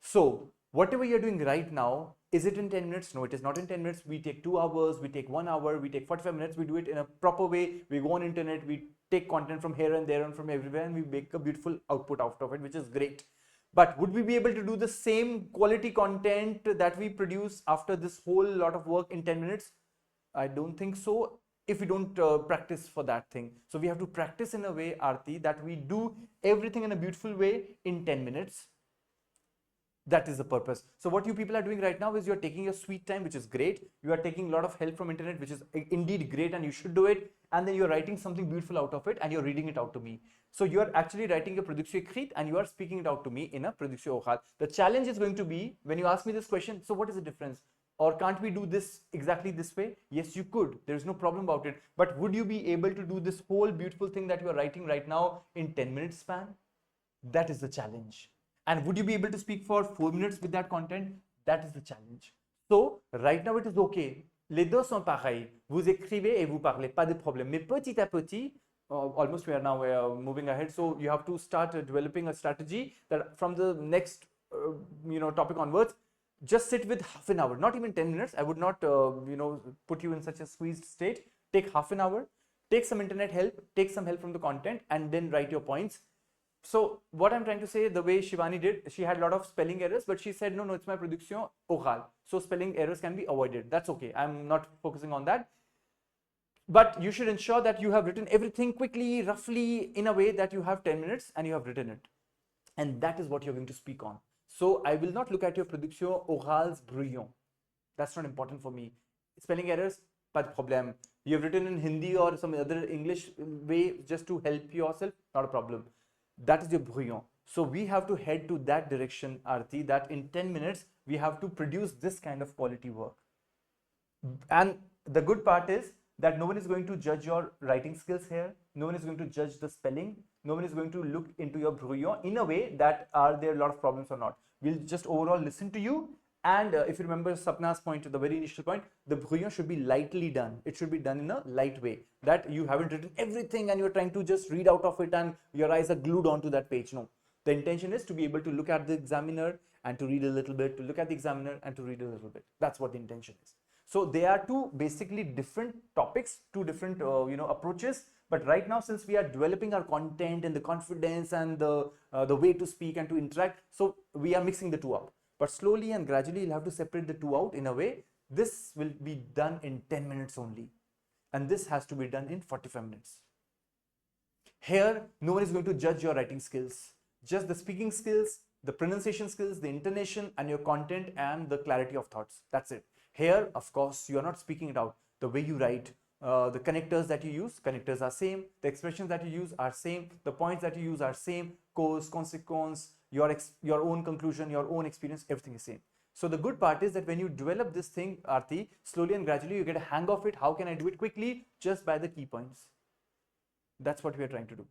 So, whatever you're doing right now, is it in 10 minutes? No, it is not in 10 minutes. We take 2 hours, we take 1 hour, we take 45 minutes. We do it in a proper way. We go on internet, we take content from here and there and from everywhere, and we make a beautiful output out of it, which is great. But would we be able to do the same quality content that we produce after this whole lot of work in 10 minutes? I don't think so, if we don't practice for that thing. So we have to practice in a way, Aarti, that we do everything in a beautiful way in 10 minutes. That is the purpose. So what you people are doing right now is you're taking your sweet time, which is great. You are taking a lot of help from internet, which is indeed great, and you should do it. And then you're writing something beautiful out of it and you're reading it out to me. So you're actually writing a production écrite and you are speaking it out to me in a production orale. The challenge is going to be, when you ask me this question, so what is the difference? Or can't we do this exactly this way? Yes, you could. There is no problem about it. But would you be able to do this whole beautiful thing that you are writing right now in 10 minutes span? That is the challenge. And would you be able to speak for 4 minutes with that content? That is the challenge. So, right now it is okay. Les deux sont pareils. Vous écrivez et vous parlez, pas de problème. Mais petit à petit, almost we are now moving ahead. So, you have to start developing a strategy that from the next topic onwards, just sit with half an hour, not even 10 minutes. I would not put you in such a squeezed state. Take half an hour, take some internet help, take some help from the content, and then write your points. So what I'm trying to say, the way Shivani did, she had a lot of spelling errors, but she said, no, it's my production orale. So spelling errors can be avoided. That's okay. I'm not focusing on that. But you should ensure that you have written everything quickly, roughly, in a way that you have 10 minutes and you have written it. And that is what you're going to speak on. So I will not look at your production orales brouillon. That's not important for me. Spelling errors, pas de problème. You have written in Hindi or some other English way just to help yourself, not a problem. That is your brouillon. So we have to head to that direction, Arti, that in 10 minutes we have to produce this kind of quality work. And the good part is that no one is going to judge your writing skills here. No one is going to judge the spelling. No one is going to look into your brouillon in a way that are there a lot of problems or not. We'll just overall listen to you. And if you remember Sapna's point, the very initial point, the brouillon should be lightly done. It should be done in a light way, that you haven't written everything and you're trying to just read out of it and your eyes are glued onto that page. No, the intention is to be able to look at the examiner and to read a little bit, to look at the examiner and to read a little bit. That's what the intention is. So they are two basically different topics, two different approaches. But right now, since we are developing our content and the confidence and the way to speak and to interact, so we are mixing the two up. But slowly and gradually, you'll have to separate the two out in a way. This will be done in 10 minutes only. And this has to be done in 45 minutes. Here, no one is going to judge your writing skills. Just the speaking skills, the pronunciation skills, the intonation, and your content and the clarity of thoughts. That's it. Here, of course, you are not speaking it out. The way you write, the connectors that you use, connectors are same. The expressions that you use are same. The points that you use are same. Cause, consequence, your own conclusion, your own experience, everything is same. So the good part is that when you develop this thing, Arti, slowly and gradually you get a hang of it. How can I do it quickly? Just by the key points. That's what we are trying to do.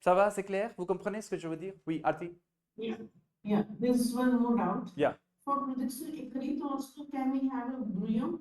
Ça va, c'est clair? Vous comprenez ce que je veux dire? Oui, Arti? Yeah, there's one more doubt. Yeah. For production écrite also, can we have a brouillon?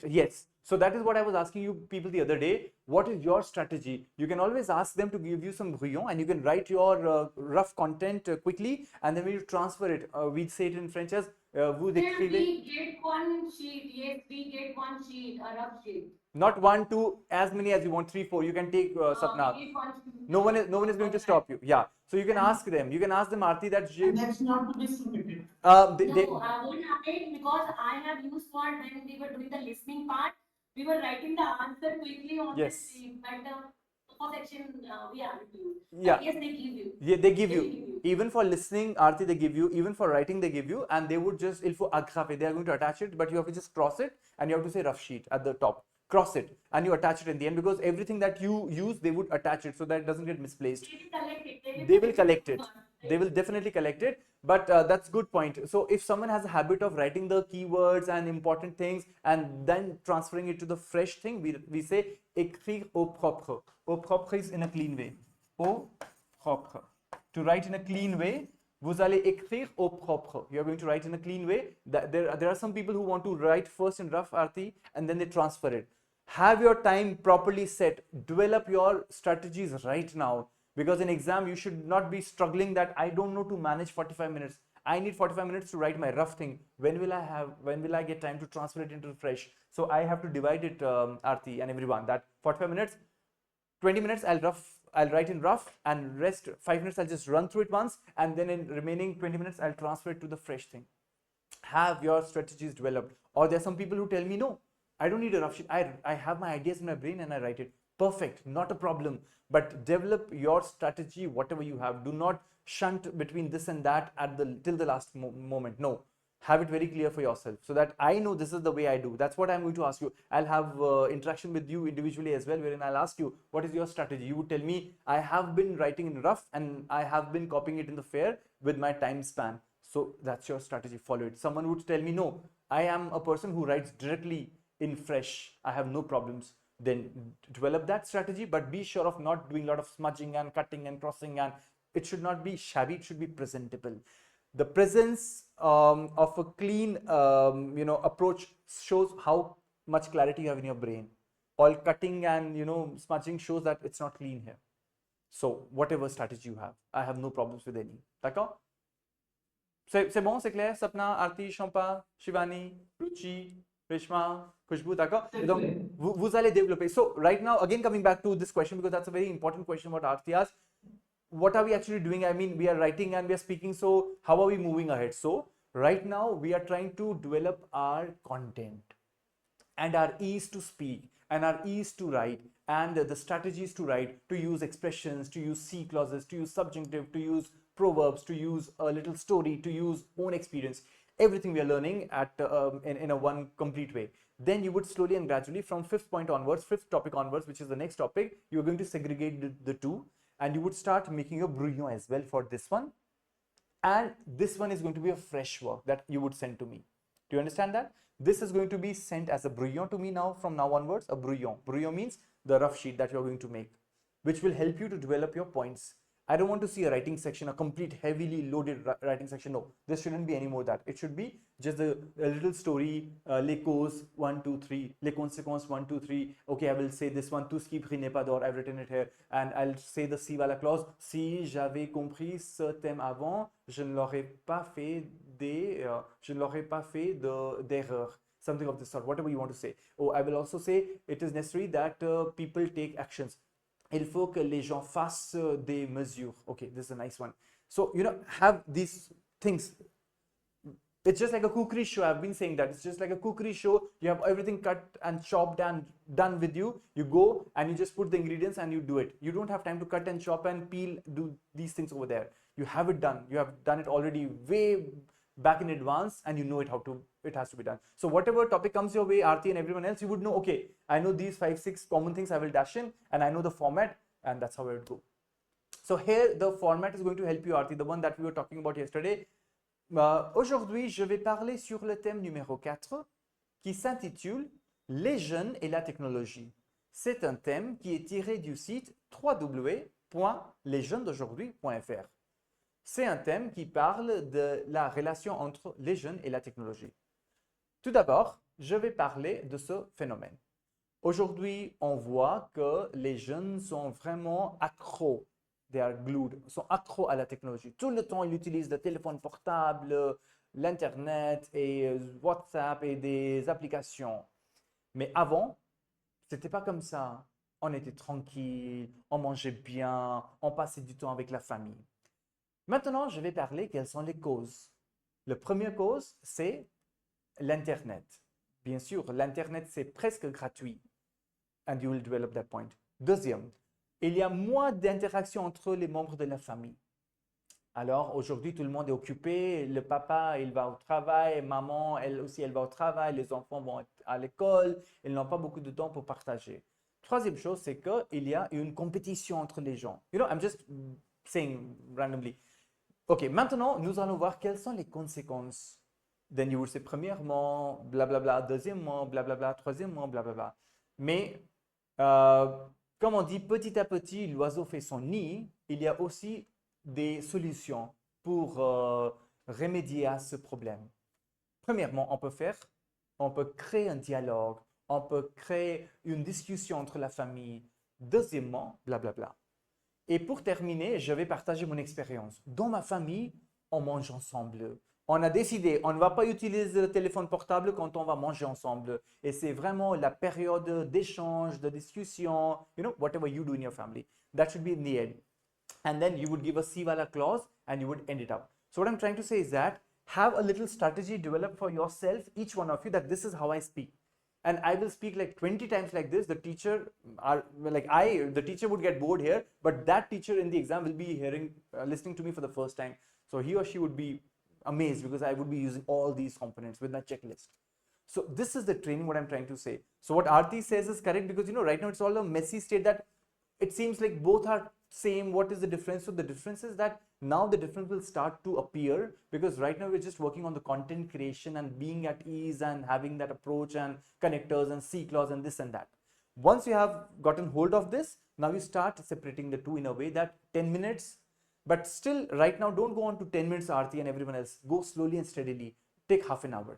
Yes. So that is what I was asking you people the other day. What is your strategy? You can always ask them to give you some brouillon and you can write your rough content quickly, and then when you transfer it, we say it in French as vous Sir, écrivez. we get one sheet. Yes, we get one sheet, a rough sheet. Not 1, 2, as many as you want, 3, 4. You can take Sapna. We get one sheet. No one is going to stop you. Yeah. So you can ask them. You can ask them, Arti, that And that's not to be submitted. No, I won't have it because I have used for when we were doing the listening part. We were writing the answer quickly on Yes. the sheet, but the section we have to use. Yeah. Yes, they give you. Yeah, they give you. Even for listening, Arti, they give you. Even for writing, they give you. And they would just, il faut agrafer. They are going to attach it, but you have to just cross it and you have to say rough sheet at the top. Cross it and you attach it in the end, because everything that you use, they would attach it so that it doesn't get misplaced. They will collect it. They will collect it. They will definitely collect it. But that's good point. So if someone has a habit of writing the keywords and important things and then transferring it to the fresh thing, we say écrire au propre. Au propre is in a clean way. Au propre. To write in a clean way, vous allez écrire au propre. You are going to write in a clean way. There are some people who want to write first in rough, Arti, and then they transfer it. Have your time properly set. Develop your strategies right now. Because in exam, you should not be struggling that I don't know to manage 45 minutes. I need 45 minutes to write my rough thing. When will I get time to transfer it into fresh? So I have to divide it, Arti and everyone, that 45 minutes, 20 minutes I'll write in rough, and rest 5 minutes I'll just run through it once, and then in remaining 20 minutes I'll transfer it to the fresh thing. Have your strategies developed. Or there are some people who tell me, no, I don't need a rough sheet. I have my ideas in my brain and I write it. Perfect, not a problem. But develop your strategy, whatever you have. Do not shunt between this and that till the last moment. No, have it very clear for yourself, so that I know this is the way I do. That's what I'm going to ask you. I'll have interaction with you individually as well, wherein I'll ask you, what is your strategy? You would tell me, I have been writing in rough and I have been copying it in the fair with my time span. So that's your strategy, follow it. Someone would tell me, no, I am a person who writes directly in fresh. I have no problems. Then develop that strategy, but be sure of not doing a lot of smudging and cutting and crossing, and it should not be shabby, it should be presentable. The presence of a clean approach shows how much clarity you have in your brain. All cutting and smudging shows that it's not clean here. So whatever strategy you have, I have no problems with any. D'accord? C'est bon, c'est clair? Sapna, Arti, Champa, Shivani, Ruchi, Rishma, Khushbu, d'accord? Donc, vous allez développer. So, right now, again coming back to this question, because that's a very important question what Arti asked. What are we actually doing? I mean, we are writing and we are speaking, so how are we moving ahead? So, right now, we are trying to develop our content and our ease to speak and our ease to write and the strategies to write, to use expressions, to use C clauses, to use subjunctive, to use proverbs, to use a little story, to use own experience. Everything we are learning at in a one complete way. Then you would slowly and gradually from fifth point onwards, fifth topic onwards, which is the next topic, you're going to segregate the two, and you would start making a brouillon as well for this one. And this one is going to be a fresh work that you would send to me. Do you understand that? This is going to be sent as a brouillon to me now, from now onwards, a brouillon. Brouillon means the rough sheet that you're going to make, which will help you to develop your points. I don't want to see a writing section, a complete heavily loaded writing section. No, there shouldn't be any more that. It should be just a little story, les causes, 1, 2, 3, les conséquences, 1, 2, 3. Okay, I will say this one, tout ce qui brille n'est pas d'or, I've written it here. And I'll say the si wala clause, si j'avais compris ce thème avant, je ne l'aurais pas fait d'erreur. Something of this sort, whatever you want to say. Oh, I will also say it is necessary that people take actions. Il faut que les gens fassent des mesures. Okay, this is a nice one. So, you know, have these things. It's just like a cookery show. I've been saying that. It's just like a cookery show. You have everything cut and chopped and done with you. You go and you just put the ingredients and you do it. You don't have time to cut and chop and peel, do these things over there. You have it done. You have done it already way back in advance, and you know it has to be done. So whatever topic comes your way, Aarti and everyone else, you would know, okay, I know these 5-6 common things I will dash in, and I know the format, and that's how it would go. So here the format is going to help you, Aarti, the one that we were talking about yesterday. Aujourd'hui, je vais parler sur le thème numéro 4 qui s'intitule Les jeunes et la technologie. C'est un thème qui est tiré du site www.lesjeunesdaujourd'hui.fr. C'est un thème qui parle de la relation entre les jeunes et la technologie. Tout d'abord, je vais parler de ce phénomène. Aujourd'hui, on voit que les jeunes sont vraiment accros. They are glued, sont accros à la technologie. Tout le temps, ils utilisent le téléphone portable, l'Internet et WhatsApp et des applications. Mais avant, c'était pas comme ça. On était tranquille, on mangeait bien, on passait du temps avec la famille. Maintenant, je vais parler quelles sont les causes. La première cause, c'est l'Internet. Bien sûr, l'Internet, c'est presque gratuit. And you will develop that point. Deuxième, il y a moins d'interaction entre les membres de la famille. Alors, aujourd'hui, tout le monde est occupé. Le papa, il va au travail. Maman, elle aussi, elle va au travail. Les enfants vont à l'école. Ils n'ont pas beaucoup de temps pour partager. Troisième chose, c'est qu'il y a une compétition entre les gens. You know, I'm just saying randomly. Ok, maintenant, nous allons voir quelles sont les conséquences. Then you will say, premièrement, blablabla, deuxièmement, blablabla, troisièmement, blablabla. Mais, comme on dit, petit à petit, l'oiseau fait son nid, il y a aussi des solutions pour remédier à ce problème. Premièrement, on peut créer un dialogue, on peut créer une discussion entre la famille. Deuxièmement, blablabla. Et pour terminer, je vais partager mon expérience. Dans ma famille, on mange ensemble. On a décidé, on ne va pas utiliser le téléphone portable quand on va manger ensemble. Et c'est vraiment la période d'échange, de discussion, you know, whatever you do in your family. That should be in the end. And then you would give a si wala clause and you would end it up. So what I'm trying to say is that have a little strategy developed for yourself, each one of you, that this is how I speak. And I will speak like 20 times like this. The teacher would get bored here, but that teacher in the exam will be listening to me for the first time. So he or she would be amazed because I would be using all these components with my checklist. So this is the training, what I'm trying to say. So what Aarti says is correct because, you know, right now it's all a messy state that it seems like both are same. What is the difference? So the difference is that now the difference will start to appear because right now we're just working on the content creation and being at ease and having that approach and connectors and C clause and this and that. Once you have gotten hold of this, now you start separating the two in a way that 10 minutes, but still right now don't go on to 10 minutes Aarti and everyone else. Go slowly and steadily. Take half an hour.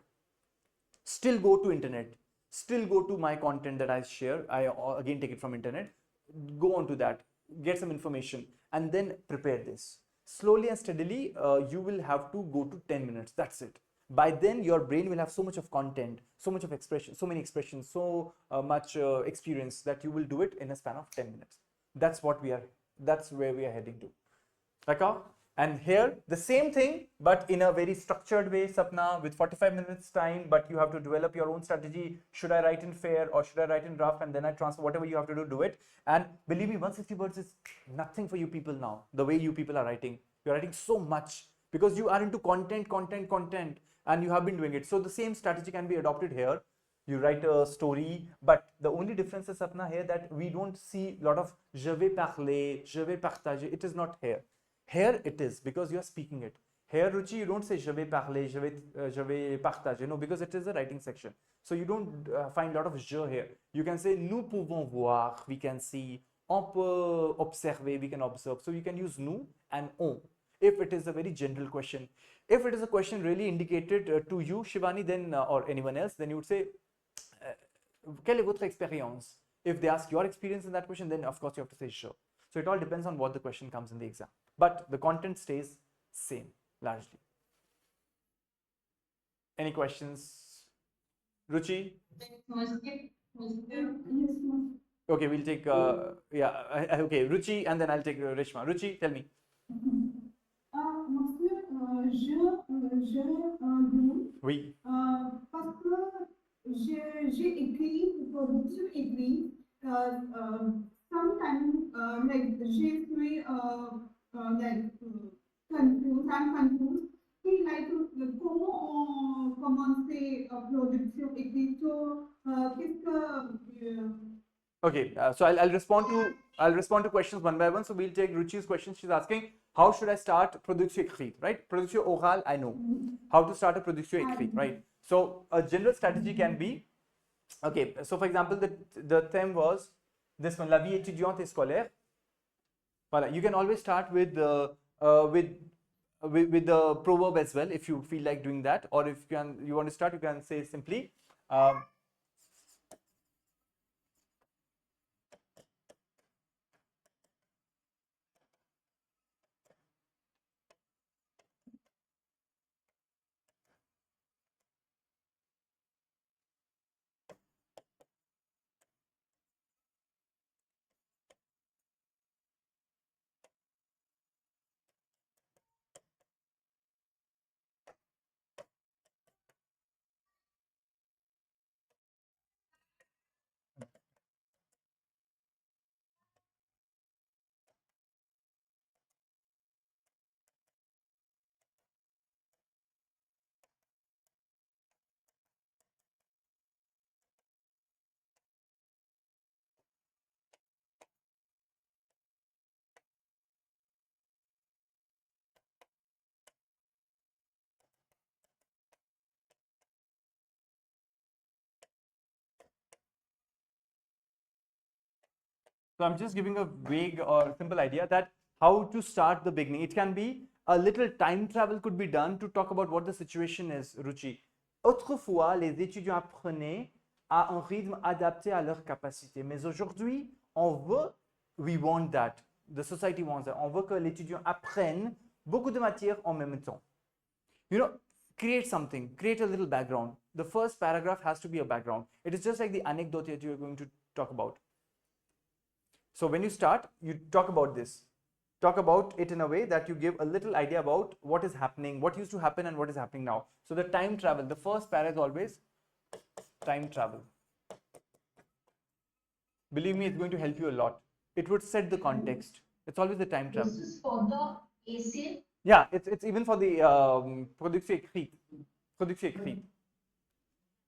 Still go to internet. Still go to my content that I share. I again take it from internet. Go on to that. Get some information and then prepare this. Slowly and steadily, you will have to go to 10 minutes. That's it. By then, your brain will have so much of content, so much of expression, so many expressions, so much experience that you will do it in a span of 10 minutes. That's where we are heading to. D'accord? And here, the same thing, but in a very structured way, Sapna, with 45 minutes time, but you have to develop your own strategy. Should I write in fair or should I write in rough? And then I transfer whatever you have to do it. And believe me, 160 words is nothing for you people now, the way you people are writing. You're writing so much because you are into content, and you have been doing it. So the same strategy can be adopted here. you write a story, but the only difference is Sapna here that we don't see a lot of je vais parler, je vais partager. It is not here. Here it is because you are speaking it. Here, Ruchi, you don't say je vais parler, je vais partager. No, because it is a writing section. So you don't find a lot of je here. You can say nous pouvons voir, we can see, on peut observer, we can observe. So you can use nous and on if it is a very general question. If it is a question really indicated to you, Shivani, then or anyone else, then you would say, quelle est votre expérience? If they ask your experience in that question, then of course you have to say je. So it all depends on what the question comes in the exam. But the content stays same, largely. Any questions? Ruchi? Okay, we'll take, okay, Ruchi, and then I'll take Rishma. Ruchi, tell me. Oui. Parce que j'ai écrit, production écrit, sometimes like j'ai suis like confused, I'm confused. Et like comment on commence production écrite, qu'est-ce que Okay, so I'll respond to questions one by one. So we'll take Ruchi's question. She's asking, how should I start production écrite, right? Production orale, I know. How to start a production écrite, right? So a general strategy can be, okay, so for example, the theme was this one, la vie étudiante et scolaire. Voilà, you can always start with the proverb as well if you feel like doing that, or if you want to start, you can say simply. So I'm just giving a vague or simple idea that how to start the beginning. It can be a little time travel could be done to talk about what the situation is, Ruchi. Autrefois, les étudiants apprenaient à un rythme adapté à leur capacité. Mais aujourd'hui, on veut, we want that. The society wants that. On veut que l'étudiant apprenne beaucoup de matières en même temps. You know, create something, create a little background. The first paragraph has to be a background. It is just like the anecdote that you're going to talk about. So when you start, you talk about this. Talk about it in a way that you give a little idea about what is happening, what used to happen and what is happening now. So the time travel, the first para is always time travel. Believe me, it's going to help you a lot. It would set the context. It's always the time travel. This is for the essay. Yeah, it's even for the production écrite.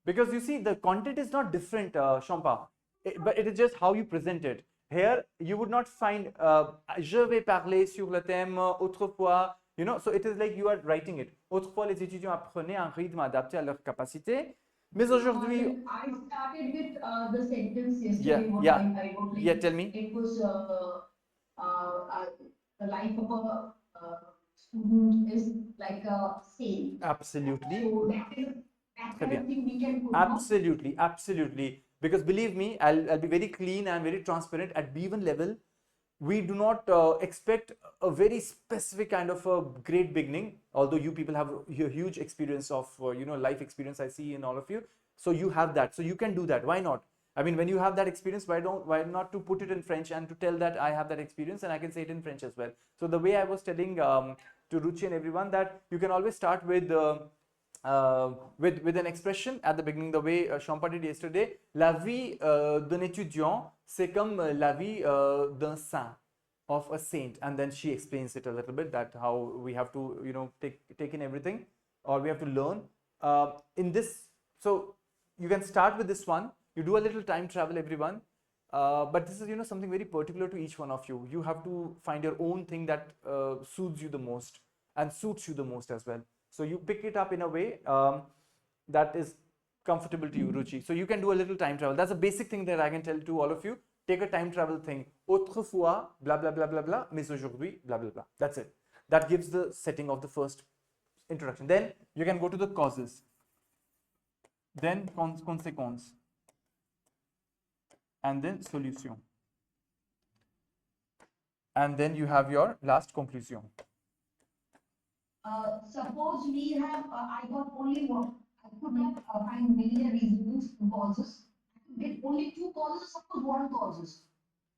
Because you see, the content is not different, Shampa, but it is just how you present it. Here, you would not find je vais parler sur le thème autrefois, you know, so it is like you are writing it. Autrefois, les étudiants apprenaient un rythme adapté à leur capacité, mais aujourd'hui. I started with the sentence yesterday. Yeah, what yeah. I wrote, like, Yeah, tell me. It was the life of a student is like a saint. Absolutely. So that kind of thing we can put. Absolutely, absolutely. Because believe me, I'll be very clean and very transparent. At B1 level, we do not expect a very specific kind of a great beginning. Although you people have a huge experience of you know, life experience, I see in all of you. So you have that. So you can do that. Why not? I mean, when you have that experience, why not to put it in French and to tell that I have that experience and I can say it in French as well. So the way I was telling to Ruchi and everyone that you can always start with an expression at the beginning, the way Shampa did yesterday. La vie d'un étudiant, c'est comme la vie d'un saint, of a saint, and then she explains it a little bit that how we have to, you know, take in everything, or we have to learn in this. So you can start with this one. You do a little time travel, everyone. But this is, something very particular to each one of you. You have to find your own thing that soothes you the most and suits you the most as well. So you pick it up in a way that is comfortable to you, Ruchi. So you can do a little time travel. That's a basic thing that I can tell to all of you. Take a time travel thing. Autrefois, blah, blah, blah, blah, blah, mais aujourd'hui, blah, blah, blah. That's it. That gives the setting of the first introduction. Then you can go to the causes. Then conséquences. And then solution. And then you have your last conclusion. Suppose we have, I got only one. I could not find many reasons, causes. I could get only two causes, suppose one causes.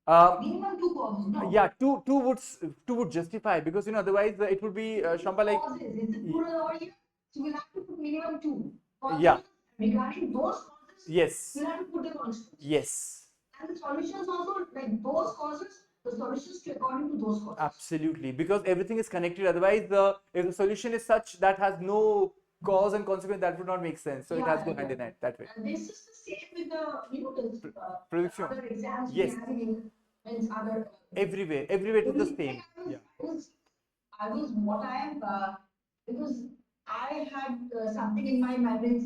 Minimum two causes, no? Yeah, two would justify, because otherwise it would be Shamba like Causes, is it plural over here? So we'll have to put minimum two. Causes, yeah. Regarding those causes, Yes. we'll have to put the constants. Yes. And the solutions also, like those causes, the solutions to according to those causes. Absolutely, because everything is connected. Otherwise, if the solution is such that has no cause and consequence, that would not make sense. So it has to go hand in hand that way. And this is the same with the, Production. other exams Yes. we have in other. Everywhere it is the Only thing same. I was what I am, because I had something in my marriage.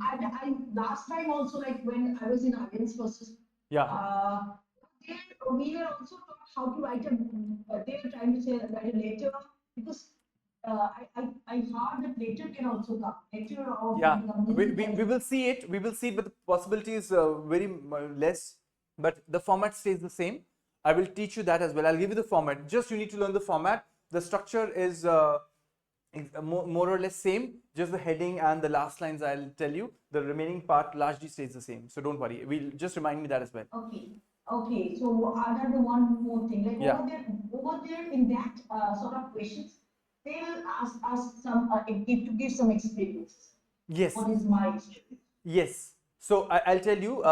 I last time also, like when I was in Alliance versus. Yeah. We were also taught how to write they were trying to say write a letter, because I heard that later can also come. Later or Yeah, we will see it. We will see it, but the possibility is very less. But the format stays the same. I will teach you that as well. I'll give you the format. Just you need to learn the format. The structure is more or less same. Just the heading and the last lines I'll tell you. The remaining part largely stays the same. So don't worry. We'll just remind me that as well. Okay. Okay. So another one more thing. Like Yeah. over there in that sort of questions, they will ask some to give some experience. Yes. What is my experience? Yes. So I'll tell you.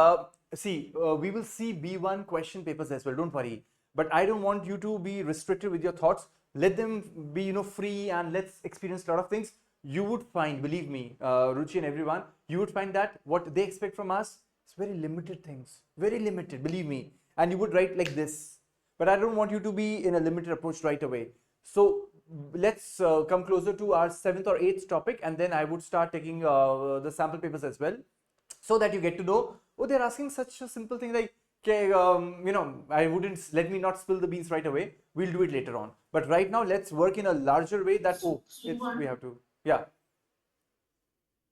See, we will see B1 question papers as well. Don't worry. But I don't want you to be restricted with your thoughts. Let them be, free, and let's experience a lot of things. You would find, believe me, Ruchi and everyone, you would find that what they expect from us is very limited things. Very limited, believe me. And you would write like this. But I don't want you to be in a limited approach right away. So let's come closer to our 7th or 8th topic, and then I would start taking the sample papers as well, so that you get to know, oh, they're asking such a simple thing like, okay, I wouldn't, let me not spill the beans right away. We'll do it later on. But right now, let's work in a larger way that, we have to, yeah.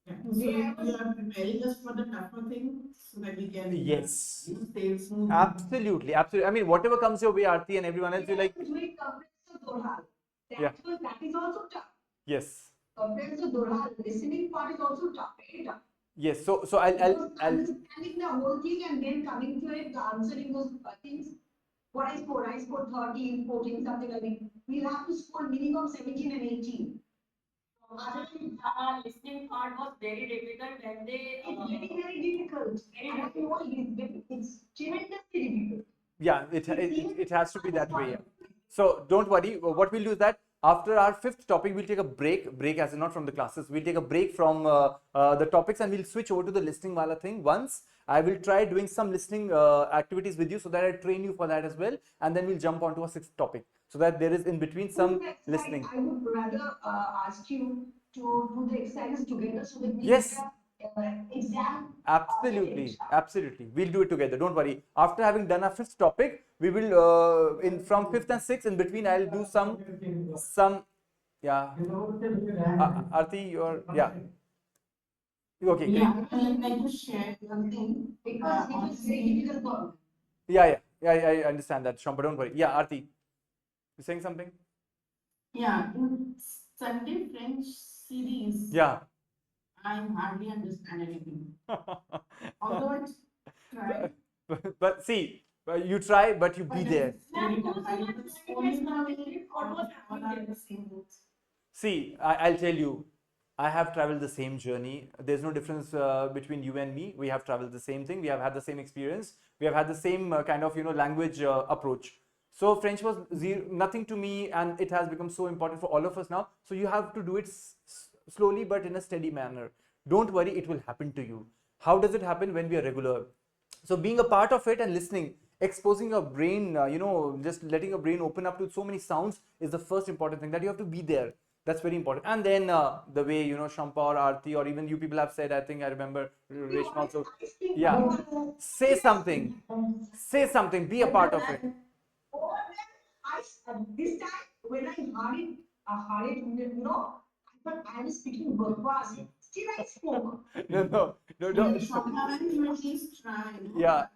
So you are preparing us for the tougher things so that we can Yes. stay smooth. Absolutely, absolutely. I mean, whatever comes your way, Aarti and everyone else, you like. Doing comprehensive Doral. Yeah. That is also tough. Yes. Comprehensive Doral, listening part is also tough, very tough. Yes. So I'll Understanding the whole thing and then coming to it, answering those things. What I scored 13, 14, something like that. We'll have to score minimum 17 and 18. Listening part was very difficult when they. It's very difficult. And I know it's tremendously difficult. Yeah, it has to be that way. Yeah. So don't worry. What we'll do is that after our 5th topic, we'll take a break as in not from the classes. We'll take a break from the topics, and we'll switch over to the listening wala thing. Once I will try doing some listening activities with you, so that I train you for that as well, and then we'll jump onto a 6th topic, so that there is in between some listening. I would rather ask you to do the exercises together, so that we Yes. can exam. Absolutely. We'll do it together. Don't worry. After having done our 5th topic, we will from 5th and 6th in between. I'll do some. Yeah. Aarti, yeah. Okay. Yeah, I'd like to share one thing. Because it is very difficult for me. Yeah. I understand that, Shamba. Don't worry. Yeah, Aarti, you saying something? Yeah, in Sunday French series, Yeah. I hardly understand anything. Although I try. But see, you try, but you be there. See, I'll tell you, I have traveled the same journey. There's no difference between you and me. We have traveled the same thing. We have had the same experience. We have had the same kind of language approach. So French was nothing to me, and it has become so important for all of us now. So you have to do it slowly, but in a steady manner. don't worry, it will happen to you. How does it happen? When we are regular. So being a part of it and listening, exposing your brain, just letting your brain open up to so many sounds is the first important thing, that you have to be there. That's very important. And then the way, Shampa or Aarti or even you people have said, I think I remember Reshma also. Yeah. Say something. Say something. Be a part of it. Over there, this time when I heard it, I thought I was speaking Bakwas. Still I spoke. No. Sometimes you at least try. No? Yeah.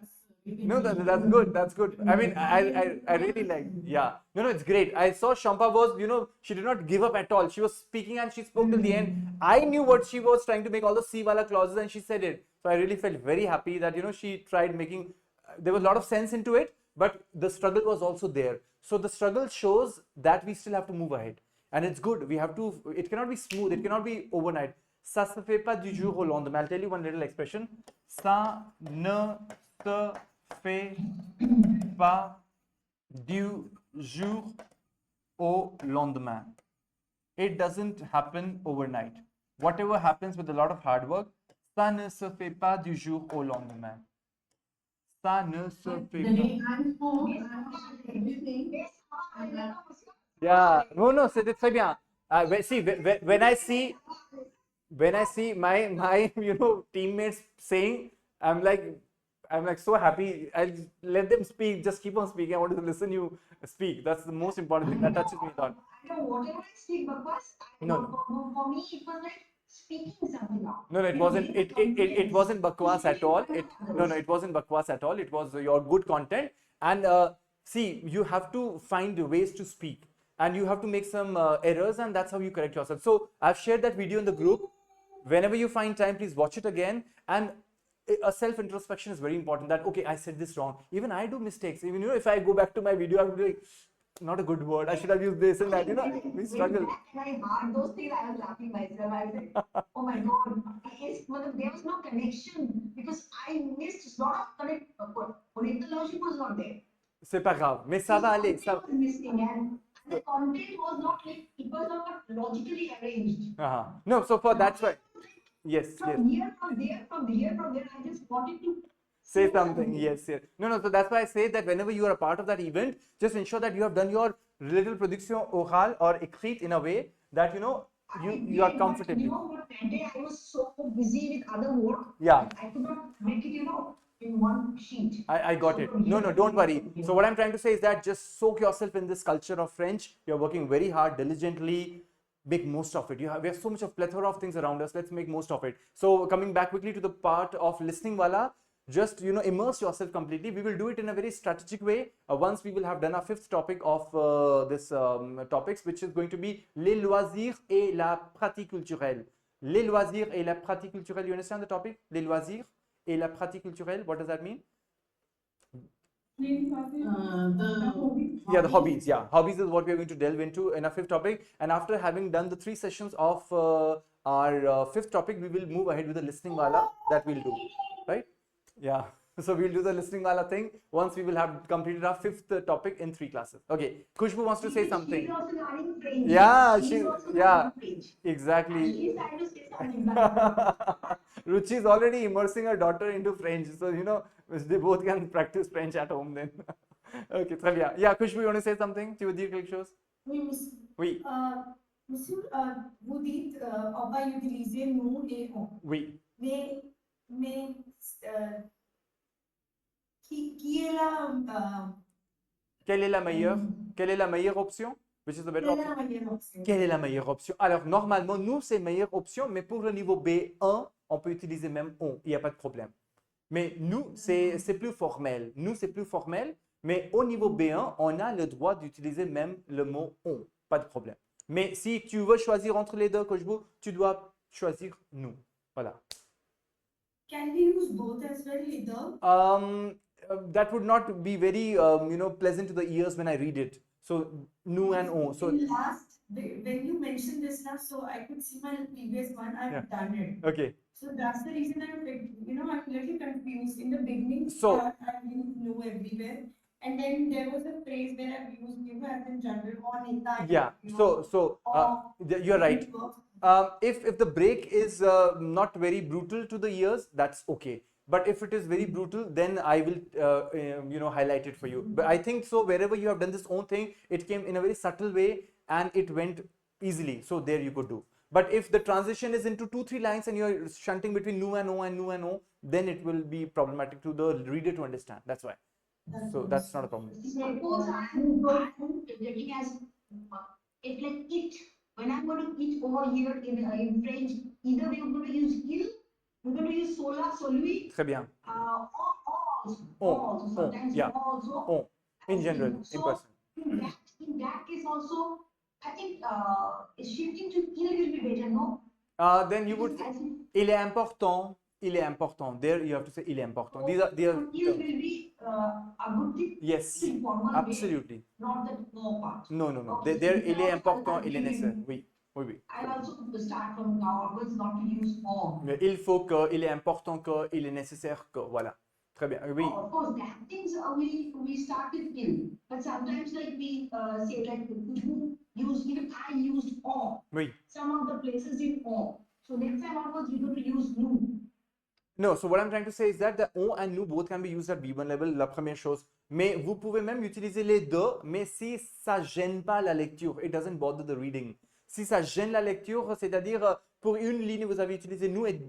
No, that's good. That's good. I mean, I really like. Yeah. No, it's great. I saw Shampa was, she did not give up at all. She was speaking and she spoke till the end. I knew what she was trying to make, all the C wala clauses, and she said it. So I really felt very happy that, she tried making, there was a lot of sense into it, but the struggle was also there. So the struggle shows that we still have to move ahead. And it's good. We have to, it cannot be smooth. It cannot be overnight. Ça se fait pas du jour au lendemain. I'll tell you one little expression. Ça ne se fait pas du jour au lendemain. It doesn't happen overnight. Whatever happens with a lot of hard work, ça ne se fait pas du jour au lendemain. Ça ne se fait The pas. day I spoke, I everything. Yeah, no, c'était très bien. See, when I see my teammates saying, I'm like so happy. I'll let them speak. Just keep on speaking. I want to listen you speak. That's the most important thing. That touches me a lot. I know whatever I speak, Bakwas, No. for me it was like speaking something out. No, it wasn't. It wasn't bakwas at all. It wasn't bakwas at all. It was your good content. And see, you have to find ways to speak, and you have to make some errors, and that's how you correct yourself. So I've shared that video in the group. Whenever you find time, please watch it again. And a self introspection is very important. That okay, I said this wrong. Even I do mistakes. Even if I go back to my video, I'm like, not a good word. I should have used this and that. We struggle. When I heard those things, I was laughing myself. I was like, oh my god, there was no connection because I missed a lot of political logic was not there. C'est pas grave, mais ça va aller. Ça... was missing and the content was not like, it was not logically arranged. No, so for that's why. Yes. From here, from there, I just wanted to say something. Yes. No. So that's why I say that whenever you are a part of that event, just ensure that you have done your little production orale or écrite in a way that you are comfortable. You know what? That day I was so busy with other work. Yeah. I could not make it, in one sheet. I got it. No, don't worry. So what I'm trying to say is that just soak yourself in this culture of French. You're working very hard, diligently. Make most of it. We have so much of plethora of things around us. Let's make most of it. So coming back quickly to the part of listening wala, just immerse yourself completely. We will do it in a very strategic way. Once we will have done our fifth topic of this topics, which is going to be les loisirs et la pratique culturelle. Les loisirs et la pratique culturelle. You understand the topic? Les loisirs et la pratique culturelle. What does that mean? The hobbies. Yeah, hobbies is what we are going to delve into in our fifth topic. And after having done the 3 sessions of our fifth topic, we will move ahead with the listening wala that we'll do, right? Yeah. So we'll do the listening wala thing once we will have completed our fifth topic in 3 classes. Okay. Khushbu wants to say something. She's also learning French. Yeah, learning French. Exactly. She's trying to say something. Ruchi is already immersing her daughter into French, so they both can practice French at home then. Okay, très bien. Yeah, Khushbu, you want to say something? Tu veux dire quelque chose? Oui, monsieur. Oui. Monsieur, vous dites on va utiliser nous et on. Oui. Mais qui est la Quelle est la meilleure option? Which is the better option? Quelle est la meilleure option? Alors, normalement, nous, c'est meilleure option, mais pour le niveau B1, on peut utiliser même on, il n'y a pas de problème. Mais nous, c'est plus formel. Nous, c'est plus formel, mais au niveau B1, on a le droit d'utiliser même le mot on, pas de problème. Mais si tu veux choisir entre les deux, Khushbu, tu dois choisir nous. Voilà. Can we use both as well, either? That would not be very, pleasant to the ears when I read it. So, nous and on. So, when you mentioned this now, so I could see my previous one, I've done it. Okay. So that's the reason I'm a little confused. In the beginning, So, I've used no everywhere. And then there was a phrase where I've used as in general on it. Yeah. So you're right. If the break is not very brutal to the ears, that's okay. But if it is very brutal, then I will highlight it for you. But I think so wherever you have done this own thing, it came in a very subtle way and it went easily. So there you could do. But if the transition is into 2-3 lines and you're shunting between nu and o and nu and o, then it will be problematic to the reader to understand. That's why. So that's not a problem. Suppose I'm getting as it like it. When I'm going to eat over here in French, either we're going to use il, we're going to use sola, solui, Très bien. or also. On, Sometimes yeah. also. On, in general, in So person. in that case also, I think shifting to il will be better, no? Then you would say, As in, il est important, il est important. There you have to say, il est important. These are il will be a good thing. yes, Informal absolutely. way, not the no part. No, no, no. Okay, There, so il est I'll important, il est continue. nécessaire. Oui, oui, oui. I'll also start from now onwards not to use all. Mais il faut que, il est important que, il est nécessaire que. Voilà. Très bien. Oui. Of course, that things we start with il, but sometimes like we say like you use even I used all. Oui. Some of the places in all. So next time onwards we're going to use nu. No, so what I'm trying to say is that the on and nu both can be used at B1 level, la première chose. Mais vous pouvez même utiliser les deux, mais si ça gêne pas la lecture, it doesn't bother the reading. Si ça gêne la lecture, c'est-à-dire pour une ligne vous avez utilisé nu et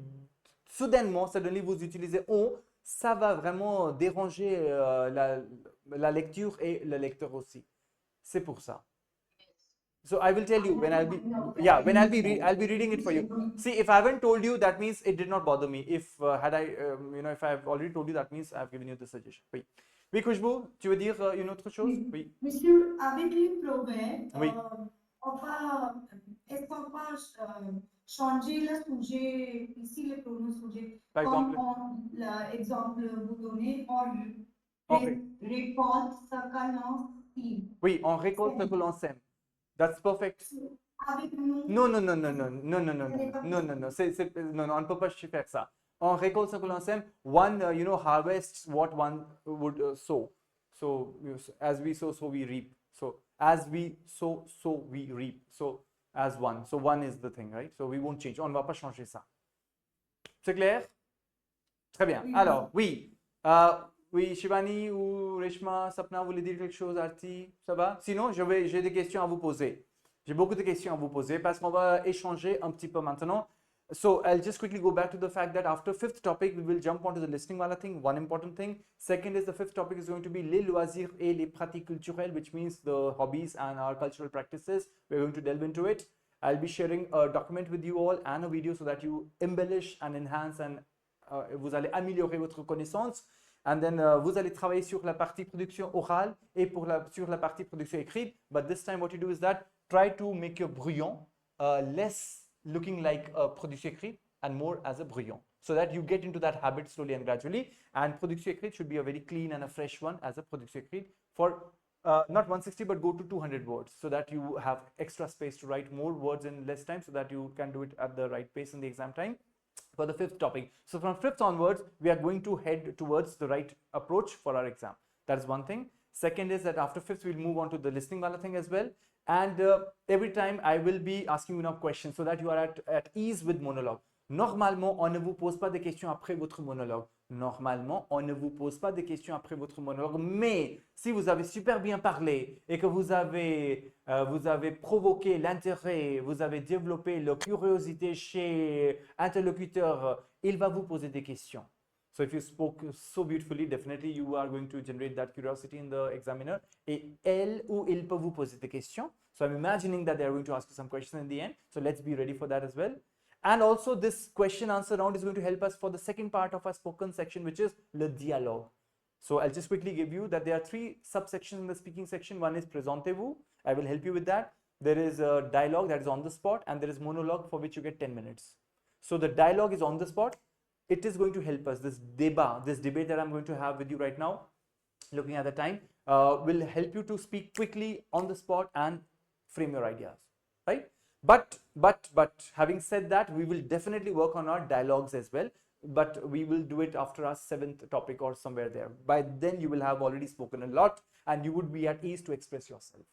soudainement, suddenly vous utilisez on, ça va vraiment déranger la lecture et le lecteur aussi. C'est pour ça. So I will tell you when I'll be I'll be reading it for you. See, if I haven't told you, that means it did not bother me. If if I have already told you, that means I've given you the suggestion. Oui, oui, Khushbou, tu veux dire une autre chose? Oui. Monsieur, avec les proverbes, Oui. est-ce qu'on peut changer le sujet, ici le pronom sujet, Par exemple? comme l'exemple vous donnez, On récolte ce que l'on sème. Oui, on récolte ce que l'on sème. That's perfect. Avec nous. Non, non, non, non, non, non, non, non, non, non, non, non, non, on ne peut pas faire ça. On récolte ce que l'on sème. One, harvests what one would sow. So, as we sow, so we reap. So, as we sow, so we reap. So, as one. So, one is the thing, right? So, we won't change. On ne va pas changer ça. C'est clair? Très bien. Alors, oui. Oui, Shivani ou Reshma, Sapna, vous voulez dire quelque chose, Arti? Ça va? Sinon, j'ai des questions à vous poser. J'ai beaucoup de questions à vous poser parce qu'on va échanger un petit peu maintenant. So, I'll just quickly go back to the fact that after fifth topic, we will jump onto the listening wala thing, one important thing. Second is the fifth topic is going to be les loisirs et les pratiques culturelles, which means the hobbies and our cultural practices. We're going to delve into it. I'll be sharing a document with you all and a video so that you embellish and enhance and vous allez améliorer votre connaissance. And then vous allez travailler sur la partie production orale et sur la partie production écrite. But this time what you do is that try to make your brouillon less looking like a production écrite and more as a brouillon. So that you get into that habit slowly and gradually. And production écrite should be a very clean and a fresh one as a production écrite for not 160 but go to 200 words so that you have extra space to write more words in less time so that you can do it at the right pace in the exam time. For the fifth topic. So from fifth onwards, we are going to head towards the right approach for our exam. That is one thing. Second is that after fifth, we'll move on to the listening wala thing as well. And every time I will be asking you now questions so that you are at ease with monologue. Normalement, on ne vous pose pas des questions après votre monologue. Normalement, on ne vous pose pas des questions après votre monologue. Mais si vous avez super bien parlé et que vous avez provoqué l'intérêt, vous avez développé la curiosité chez interlocuteur, il va vous poser des questions. So if you spoke so beautifully, definitely you are going to generate that curiosity in the examiner. Et elle ou il peut vous poser des questions. So I'm imagining that they are going to ask you some questions in the end. So let's be ready for that as well. And also this question answer round is going to help us for the second part of our spoken section, which is le dialogue. So I'll just quickly give you that there are three subsections in the speaking section. One is présentez-vous. I will help you with that. There is a dialogue that is on the spot and there is monologue for which you get 10 minutes. So the dialogue is on the spot. It is going to help us. This debate that I'm going to have with you right now, looking at the time, will help you to speak quickly on the spot and frame your ideas, right? But having said that, we will definitely work on our dialogues as well, but we will do it after our seventh topic or somewhere there. By then you will have already spoken a lot and you would be at ease to express yourself.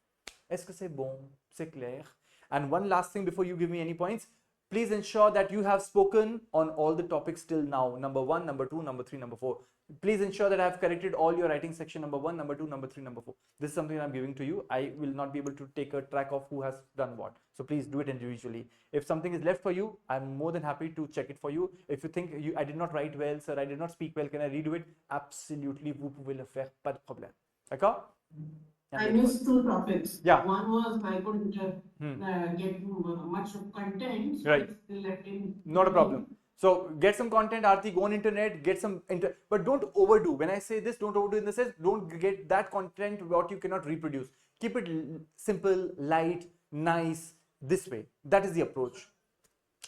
Est-ce que c'est bon? C'est clair? And one last thing before you give me any points, please ensure that you have spoken on all the topics till now. Number 1, number 2, number 3, number 4. Please ensure that I have corrected all your writing section number 1, number 2, number 3, number 4. This is something I'm giving to you. I will not be able to take a track of who has done what. So please do it individually. If something is left for you, I'm more than happy to check it for you. If you think I did not write well, sir, I did not speak well, can I redo it? Absolutely, vous pouvez le faire, pas de problème. D'accord? I missed 2 topics. Yeah. One was I couldn't get much of content, so Right. I still left in. Not a problem. So get some content, Aarti, go on internet, get some, but don't overdo. When I say this, don't overdo in the sense, don't get that content what you cannot reproduce. Keep it simple, light, nice, this way. That is the approach.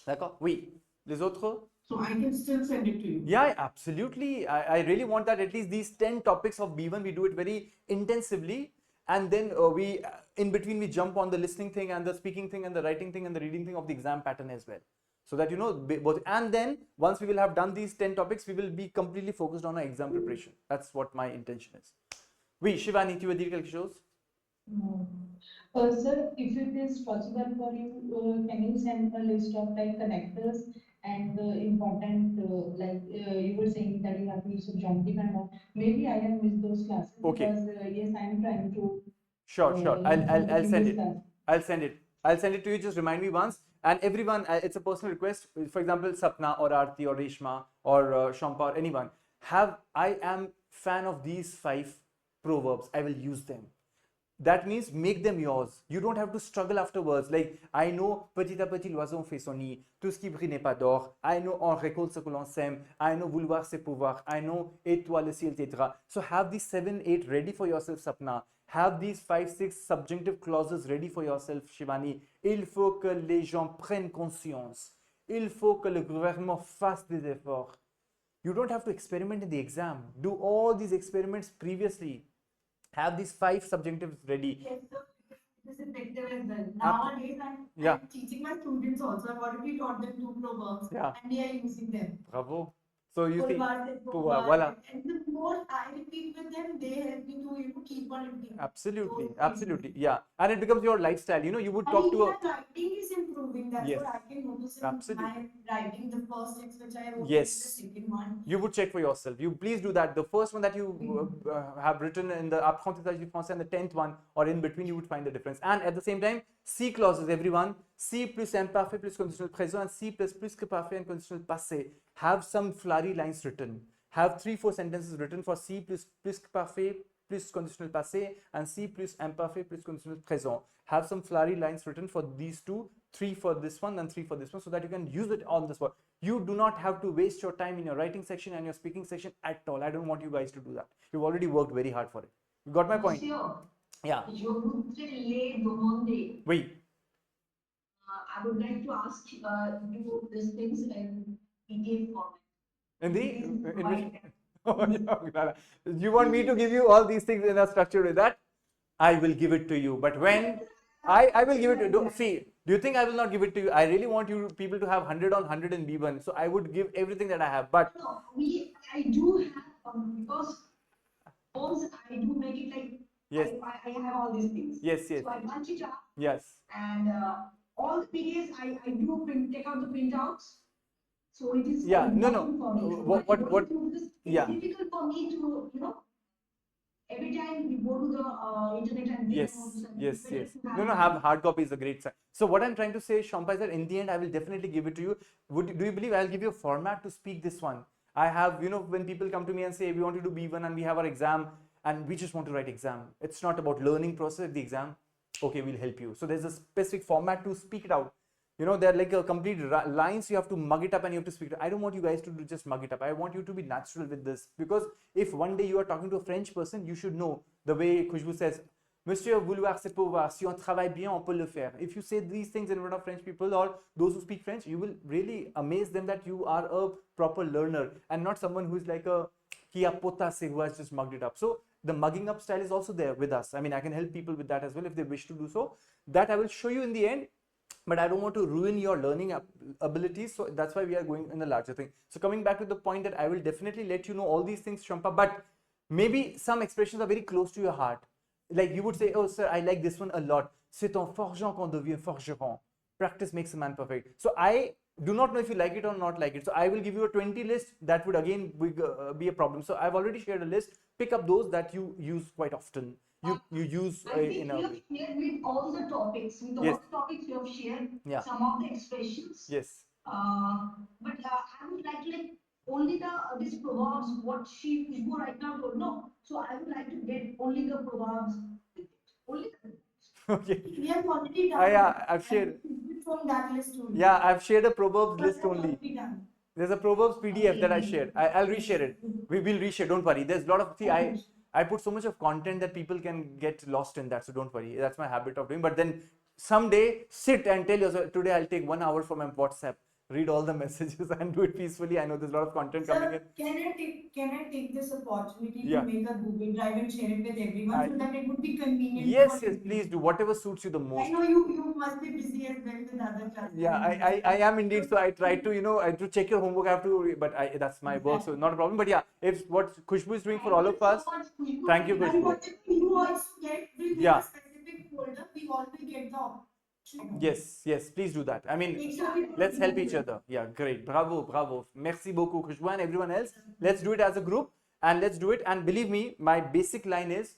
D'accord? Oui. Les autres? So I can still send it to you. Yeah, absolutely. I really want that at least these 10 topics of B1, we do it very intensively. And then in between, we jump on the listening thing and the speaking thing and the writing thing and the reading thing of the exam pattern as well. So that you know both. And then once we will have done these 10 topics, we will be completely focused on our exam preparation. That's what my intention is. Oui, Shivani, tu veux dire quelque chose? Sir, if it is possible for you, can you send a list of like connectors and important, you were saying that you have to use geometry and all. Maybe I have missed those classes. Okay. Because yes, I am trying to. Sure. I'll send it. class. I'll send it to you. Just remind me once. And everyone, it's a personal request. For example, Sapna or Aarti or Reshma or Shampa or anyone. I am fan of these 5 proverbs. I will use them. That means make them yours. You don't have to struggle afterwards. Like, I know petit à petit l'oiseau fait son nid, tout ce qui brille n'est pas d'or. I know on récolte ce que l'on sème. I know vouloir c'est pouvoir. I know et toi le ciel t'aidera. So have these 7, 8 ready for yourself, Sapna. Have these 5, 6 subjunctive clauses ready for yourself, Shivani. Il faut que les gens prennent conscience. Il faut que le gouvernement fasse des efforts. You don't have to experiment in the exam. Do all these experiments previously. Have these 5 subjunctives ready. Yes, so this is effective as well. Nowadays, I'm teaching my students also. I've already taught them 2 proverbs, and they are using them. Bravo. So you see, Pouvoir, voila. And the more I repeat with them, they help me to keep on repeating. Absolutely, yeah. And it becomes your lifestyle. You would And talk even to a. my writing is improving. That's Yes. what I can notice in Absolutely. my writing. The first 6 which I wrote, Yes. the second one. You would check for yourself. You please do that. The first one that you have written in the apprentissage du français and the 10th one or in between, you would find the difference. And at the same time, C clauses, everyone. C plus imparfait plus conditionnel présent and C plus que parfait and conditionnel passé. Have some flowery lines written. Have 3, 4 sentences written for C plus que parfait plus conditionnel passé and C plus imparfait plus conditionnel présent. Have some flowery lines written for these 2, 3 for this one and 3 for this one, so that you can use it on the spot. You do not have to waste your time in your writing section and your speaking section at all. I don't want you guys to do that. You've already worked very hard for it. You got my point? Monsieur, Yeah. je voudrais demander. Oui. I would like to ask you these things in detailed format. In Please the provide Oh, yeah, Clara. You want me to give you all these things in a structure with that? I will give it to you. But when I will give it to you. See, do you think I will not give it to you? I really want you people to have 100 on 100 in B1. So I would give everything that I have. But No, I do have because once I do make it like yes, I have all these things. yes, So I bunch it up yes. and all the PDFs I do take out the printouts. So it is Yeah, no. important for me. So What- I'm going what- through this. It's yeah. difficult for me to every time we go to the internet and read Yes, notes and yes, better yes. to have No, them. hard copy is a great sign. So what I'm trying to say, Shampa, is that in the end, I will definitely give it to you. Do you believe I'll give you a format to speak this one? I have, when people come to me and say, we want to do B1 and we have our exam and we just want to write exam. It's not about learning process of the exam. Okay, we'll help you. So there's a specific format to speak it out. They're like a complete lines. You have to mug it up and you have to speak it. I don't want you guys to just mug it up. I want you to be natural with this, because if one day you are talking to a French person, you should know the way Khushbu says, Monsieur, vouloir c'est pouvoir. Si on travaille bien, on peut le faire. If you say these things in front of French people or those who speak French, you will really amaze them that you are a proper learner and not someone who is like a qui a potassé, who has just mugged it up. So the mugging up style is also there with us. I mean, I can help people with that as well if they wish to do so. That I will show you in the end. But I don't want to ruin your learning abilities. So that's why we are going in the larger thing. So coming back to the point that I will definitely let you know all these things, Shampa, but maybe some expressions are very close to your heart. Like you would say, oh sir, I like this one a lot. C'est en forgeant qu'on devient forgeron. Practice makes a man perfect. So I do not know if you like it or not like it. So I will give you a 20 list. That would again be a problem. So I've already shared a list. Pick up those that you use quite often. You use I think in a you have way. shared with all the topics, with all Yes. the topics you have shared, Yeah. some of the expressions. Yes. But I would like only the these proverbs what she right now told. No, so I would like to get only the proverbs. Only the Okay. We have already done. Yeah, I've shared. From that list only. Yeah, I've shared a Proverbs But list that's only. already done. There's a Proverbs PDF that I shared. I'll reshare it. We will reshare. Don't worry. There's a lot of I put so much of content that people can get lost in that. So don't worry. That's my habit of doing. But then someday sit and tell yourself, today I'll take 1 hour from my WhatsApp, read all the messages and do it peacefully. I know there's a lot of content coming in. Sir, can I take this opportunity Yeah. to make a Google Drive and share it with everyone so that it would be convenient Yes, for yes, everyone? please do whatever suits you the I most. know you must be busy as well with other classes. Yeah, I am indeed. So I try to, I have to check your homework. I have to, but that's my work, so not a problem. But yeah, if what Khushbu is doing for all of us, thank you, And Khushbu. whatever you also get, we'll make Yeah. a specific folder. We all will get the option. Yes, yes, please do that. I mean, Make sure we let's help each other. Yeah, great. Bravo, bravo. Merci beaucoup, Khushbu, and everyone else. Let's do it as a group and let's do it. And believe me, my basic line is,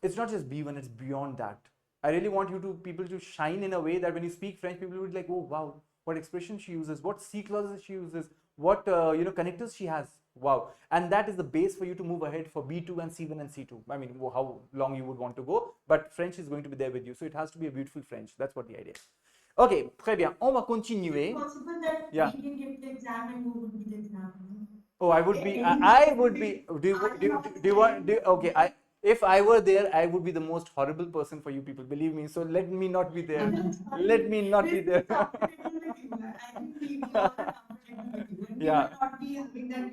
it's not just B1, it's beyond that. I really want people to shine in a way that when you speak French, people will be like, oh wow, what expression she uses, what C clauses she uses, what connectors she has. Wow. And that is the base for you to move ahead for B2 and C1 and C2. I mean, how long you would want to go, but French is going to be there with you. So it has to be a beautiful French. That's what the idea is. Ok, très bien. On va continuer. Is it possible that Yeah. we can give the exam and you would be the exam? Oh, I would be. I would be. Do you want? Okay. If I were there, I would be the most horrible person for you people. Believe me. So let me not be there. Let me not be there. I think we all are comfortable with you. And Yeah. we will not be having that,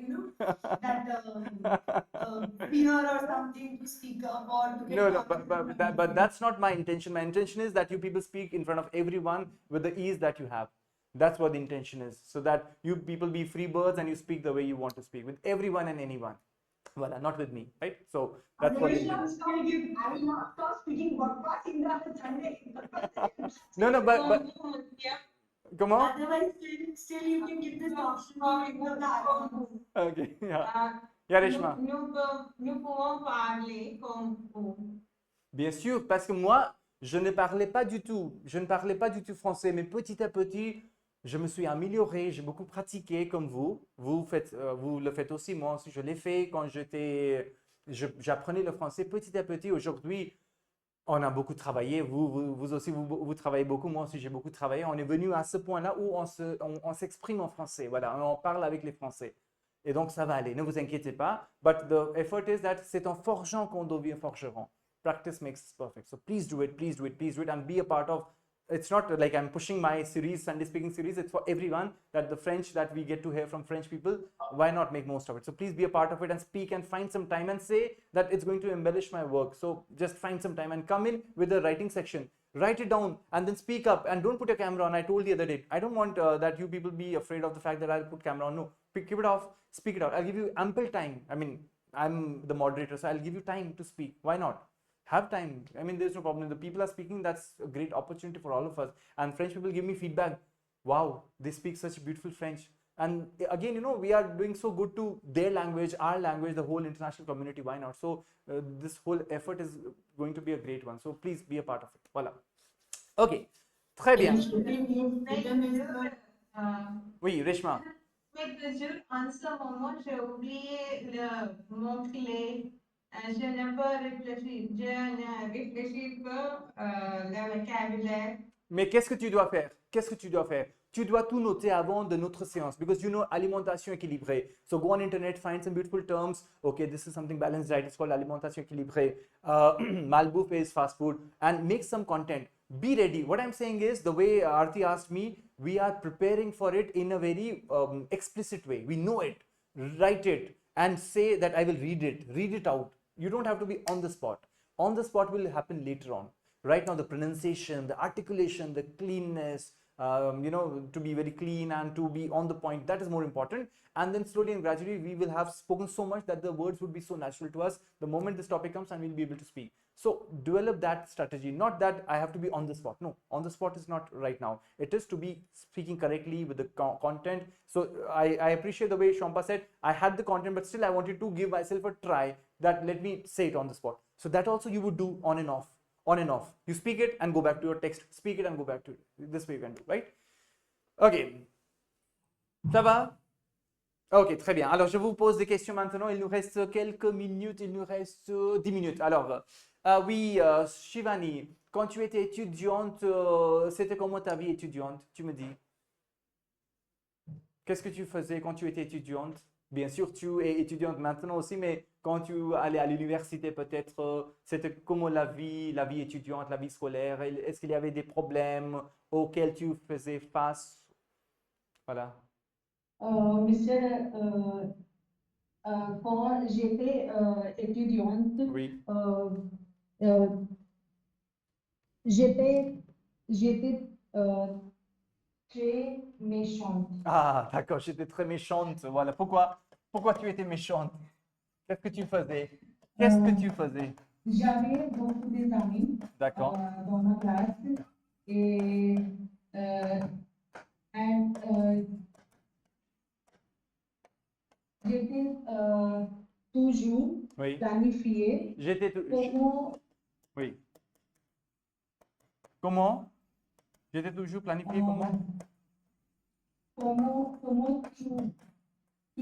fear or something to speak up or to get No, confident. but that's not my intention. My intention is that you people speak in front of everyone with the ease that you have. That's what the intention is. So that you people be free birds and you speak the way you want to speak with everyone and anyone. Well, not with me, right? So that's what it is. I will not stop speaking Bakwas in the Sunday. No, but come on. Otherwise, still you can give this option to remove the icon. Okay, yeah. Yeah, Reshma. Nous pouvons parler comme vous. Bien sûr, parce que moi, je ne parlais pas du tout. Je ne parlais pas du tout français, mais petit à petit, je me suis amélioré, j'ai beaucoup pratiqué comme vous. Vous le faites aussi, moi aussi, je l'ai fait quand j'apprenais le français petit à petit. Aujourd'hui, on a beaucoup travaillé. Vous aussi, vous travaillez beaucoup. Moi aussi, j'ai beaucoup travaillé. On est venu à ce point-là où on s'exprime en français. Voilà, on parle avec les Français. Et donc, ça va aller. Ne vous inquiétez pas. But the effort is that c'est en forgeant qu'on devient forgeron. Practice makes perfect. So please do it, please do it, please do it, and be a part of. It's not like I'm pushing my series, Sunday speaking series. It's for everyone, that the French that we get to hear from French people, why not make most of it? So please be a part of it and speak and find some time and say that it's going to embellish my work. So just find some time and come in with the writing section. Write it down and then speak up and don't put your camera on. I told the other day, I don't want that you people be afraid of the fact that I'll put camera on. No, keep it off, speak it out. I'll give you ample time. I mean, I'm the moderator, so I'll give you time to speak. Why not? Have time. I mean, there's no problem. The people are speaking. That's a great opportunity for all of us. And French people give me feedback. Wow, they speak such beautiful French. And again, we are doing so good to their language, our language, the whole international community. Why not? So this whole effort is going to be a great one. So please be a part of it. Voilà. Ok. Très bien. Oui, Reshma. En ce moment, j'ai oublié le mot-clé. Je ne peux réfléchir. Je ne réfléchis que le vocabulaire. Mais qu'est-ce que tu dois faire? Qu'est-ce que tu dois faire? Tu dois tout noter avant de notre séance, because alimentation équilibrée. So go on internet, find some beautiful terms. Okay, this is something balanced diet. It's called alimentation équilibrée. Malbouffe is fast food, and make some content. Be ready. What I'm saying is, the way Aarti asked me, we are preparing for it in a very explicit way. We know it. Write it and say that I will read it. Read it out. You don't have to be on the spot. On the spot will happen later on. Right now, the pronunciation, the articulation, the cleanness, you know, to be very clean and to be on the point. That is more important. And then slowly and gradually, we will have spoken so much that the words would be so natural to us the moment this topic comes, and we'll be able to speak. So develop that strategy. Not that I have to be on the spot. No, on the spot is not right now. It is to be speaking correctly with the content. So I appreciate the way Shampa said, I had the content, but still I wanted to give myself a try that let me say it on the spot. So that also you would do on and off. On and off. You speak it and go back to your text. Speak it and go back to it. This way you can do, right? Ok. Ça va? Ok, très bien. Alors, je vous pose des questions maintenant. Il nous reste quelques minutes. Il nous reste 10 minutes. Alors, oui, Shivani, quand tu étais étudiante, c'était comment ta vie étudiante? Tu me dis. Qu'est-ce que tu faisais quand tu étais étudiante? Bien sûr, tu es étudiante maintenant aussi, mais quand tu allais à l'université, peut-être, c'était comment la vie étudiante, la vie scolaire? Est-ce qu'il y avait des problèmes auxquels tu faisais face? Voilà. Monsieur, quand j'étais étudiante, Oui. j'étais très méchante. Ah, d'accord, j'étais très méchante. Voilà. Pourquoi tu étais méchante? Qu'est-ce que tu faisais? Qu'est-ce que tu faisais? J'avais beaucoup d'amis D'accord. dans ma classe et j'étais toujours Oui. planifiée comment Oui. Comment? J'étais toujours planifié comment? comment tu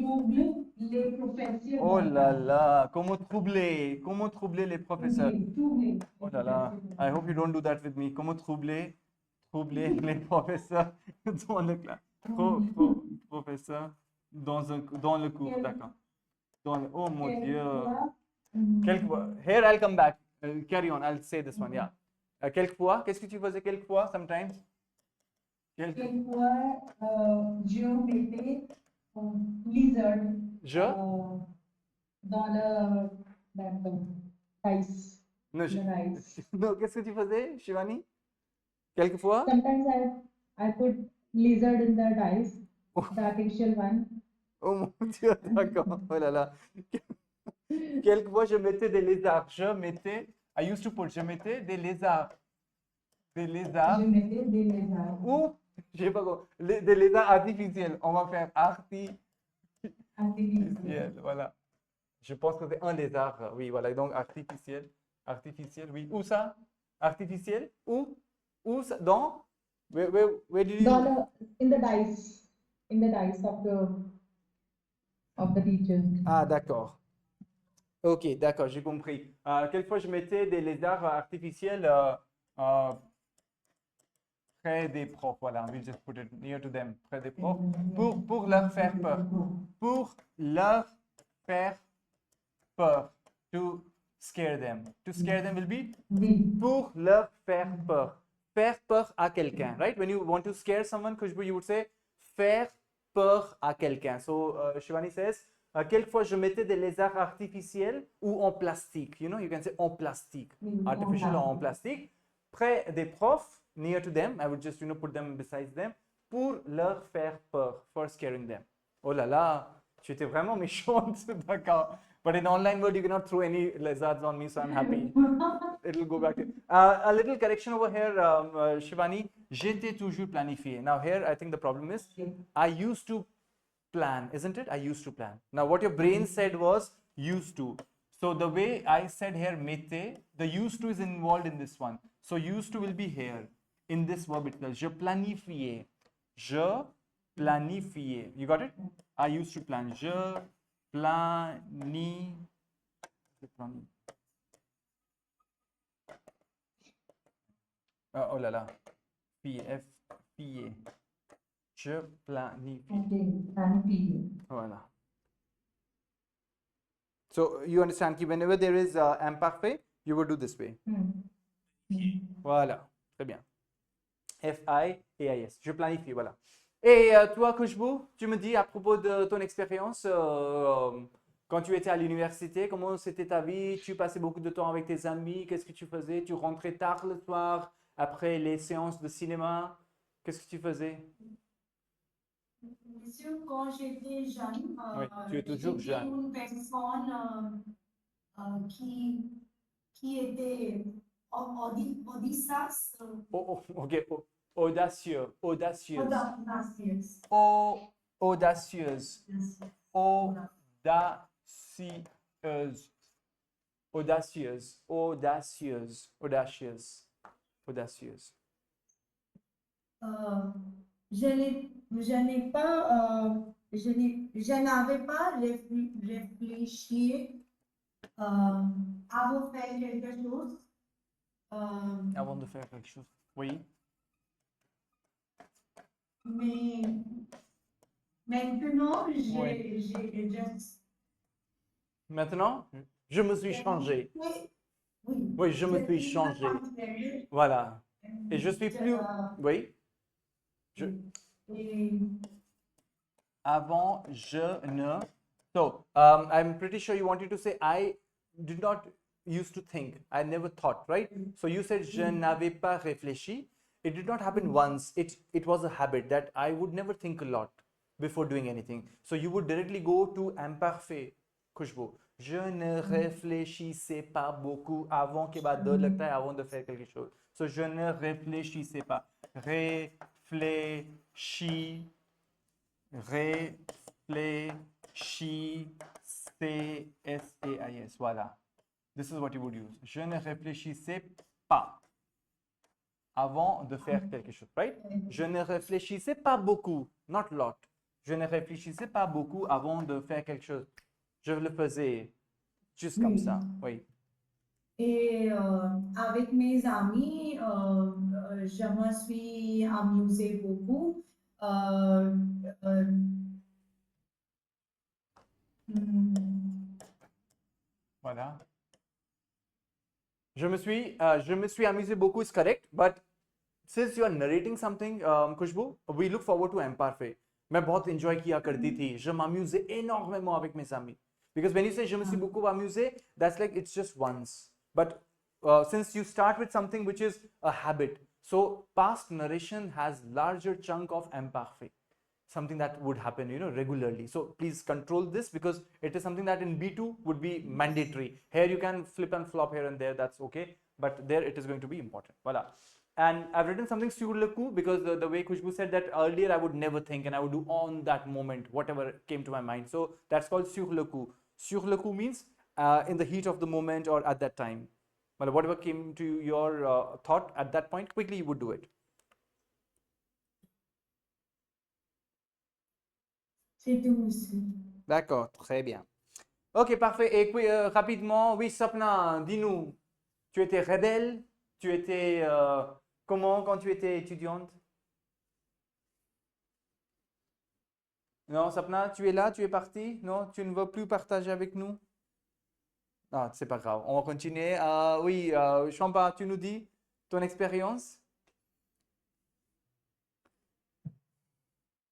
troubles les professeurs. Oh là là, comment troubler les professeurs? Troubler Oh là là, I hope you don't do that with me. Comment troubler les professeurs dans le classe? Professeurs dans le cours, d'accord. Oh mon Dieu. Here I'll come back. Carry on, I'll say this one, yeah. Quelquefois, qu'est-ce que tu faisais quelquefois, sometimes? Quelquefois, je mettais lizard dans le rice. Non, The rice. non, qu'est-ce que tu faisais, Shivani? Quelquefois? Sometimes I put lizard in the rice, the artificial one. Oh mon Dieu, d'accord. Oh là là. Quelquefois, je mettais des lézards. Je mettais des lézards. Des lézards. Je mettais des lézards. Ou, je sais pas quoi, des lézards artificiels. On va faire artificiel. Voilà. Je pense que c'est un lézard. Oui, voilà. Donc, artificiel. Artificiel, oui. Où ça? Artificiel? Où ça? Dans? Where did you? In the dice of the teacher. Ah, d'accord. Ok, d'accord, j'ai compris. Quelquefois, je mettais des lézards artificiels près des profs. Voilà, we'll just put it near to them, près des profs, pour leur faire peur. Pour leur faire peur. To scare them. To scare them will be pour leur faire peur. Faire peur à quelqu'un, right? When you want to scare someone, Khushbu, you would say faire peur à quelqu'un. So, Shivani says, quelquefois, je mettais des lézards artificiels ou en plastique. You know, you can say en plastique. Artificial ou en plastique. Près des profs, near to them. I would just, put them beside them pour leur faire peur, for scaring them. Oh là là, tu étais vraiment méchante, d'accord. But in online world, you cannot throw any lizards on me, so I'm happy. It'll go back to a little correction over here, Shivani. J'étais toujours planifié. Now here, I think the problem is, I used to plan, isn't it? I used to plan. Now what your brain said was used to. So the way I said here, mete, the used to is involved in this one. So used to will be here in this verb itself. Je planifiais. Je planifiais. You got it? I used to plan. Je planifiais. Oh là là. F-I-E. Je planifie. Voilà. So you understand that whenever there is imparfait, you would do this way. Voilà. Très bien. F-I-A-I-S. Je planifie, voilà. Et toi, Khushbu, tu me dis à propos de ton expérience, quand tu étais à l'université, comment c'était ta vie? Tu passais beaucoup de temps avec tes amis? Qu'est-ce que tu faisais? Tu rentrais tard le soir après les séances de cinéma? Qu'est-ce que tu faisais? Monsieur, quand j'étais jeune, Oui, tu es toujours j'étais jeune. une personne qui était audacious. Ok, audacieux, audacieuse. Audacious. Audacieuse. Audacieuse. Audacieuse. Audacieuse. Audacieuse. Audacieuse. Je n'avais pas réfléchi avant de faire quelque chose. Avant de faire quelque chose. Oui. Mais maintenant, Maintenant, je me suis changé. Oui, je me suis changé. Voilà. Et je suis plus. Oui. Avant, je ne. So, I'm pretty sure you wanted to say I did not used to think. I never thought, right? So you said je n'avais pas réfléchi. It did not happen once. It was a habit that I would never think a lot before doing anything. So you would directly go to imparfait, Khushbu. Je ne réfléchissais pas beaucoup avant के बाद de लगता है avant de faire quelque chose. So je ne réfléchissais pas. Réfléchis. Réfléchissais, voilà. This is what you would use. Je ne réfléchissais pas avant de faire quelque chose, right? Je ne réfléchissais pas beaucoup, not lot. Je ne réfléchissais pas beaucoup avant de faire quelque chose. Je le faisais juste comme ça, oui. Et avec mes amis, je me suis amusée beaucoup. Voilà. Je me suis amusé beaucoup, is correct, but since you are narrating something, Khushbu, we look forward to imparfait. मैं बहुत enjoy किया करती थी. Je m'amusais énormément avec mes amis. Because when you say je me suis beaucoup amusé, that's like it's just once. But since you start with something which is a habit, so past narration has larger chunk of imparfait. Something that would happen, regularly. So please control this because it is something that in B2 would be mandatory. Here you can flip and flop here and there, that's okay. But there it is going to be important. Voila. And I've written something sur le coup because the way Khushbu said that earlier I would never think and I would do on that moment, whatever came to my mind. So that's called sur le coup. Sur le coup means in the heat of the moment or at that time. Well, whatever came to your thought at that point, quickly you would do it. C'est tout, monsieur. D'accord, très bien. Ok, parfait. Et puis, rapidement, oui, Sapna, dis-nous, tu étais rebelle? Tu étais comment quand tu étais étudiante? Non, Sapna, tu es là, tu es parti? Non, tu ne veux plus partager avec nous? Ah, c'est pas grave, on va continuer. Oui, Champa, tu nous dis ton expérience?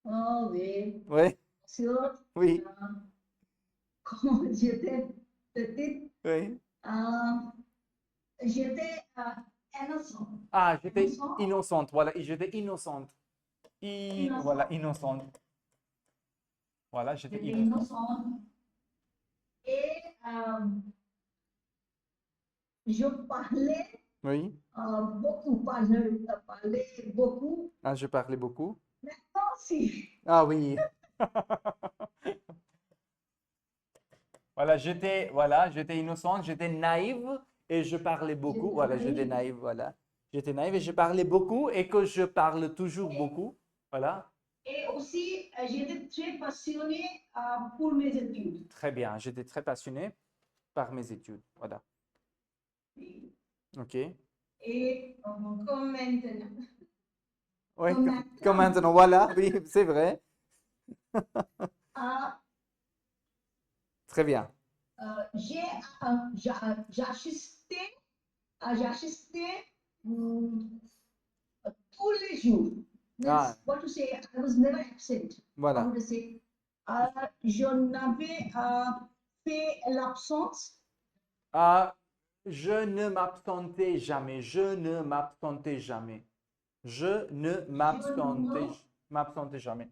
Oh oui, Oui, sûr. oui, Quand j'étais petite, oui. j'étais innocente. Ah, j'étais Innocent. innocente, voilà, j'étais innocente. Innocent. Voilà, innocente. Voilà, j'étais J'étais innocente. innocente. Et je parlais Oui. beaucoup, pas je parlais beaucoup. Ah, je parlais beaucoup. Maintenant, si. Ah oui. Voilà, j'étais innocente, j'étais naïve et je parlais beaucoup. J'étais Voilà, naïve. j'étais naïve, voilà. J'étais naïve et je parlais beaucoup et que je parle toujours beaucoup. Voilà. Et aussi, j'étais très passionnée pour mes études. Très bien, j'étais très passionnée par mes études. Voilà. Ok. Et comme maintenant. Oui, Comme maintenant. comme maintenant, voilà, oui, c'est vrai. Très bien. J'ai assisté tous les jours. Ah. What to say? I was never absent. Voilà. How to say? Je n'avais fait l'absence. Je ne m'absentais jamais. Je ne m'absentais jamais. Je ne m'absentais jamais.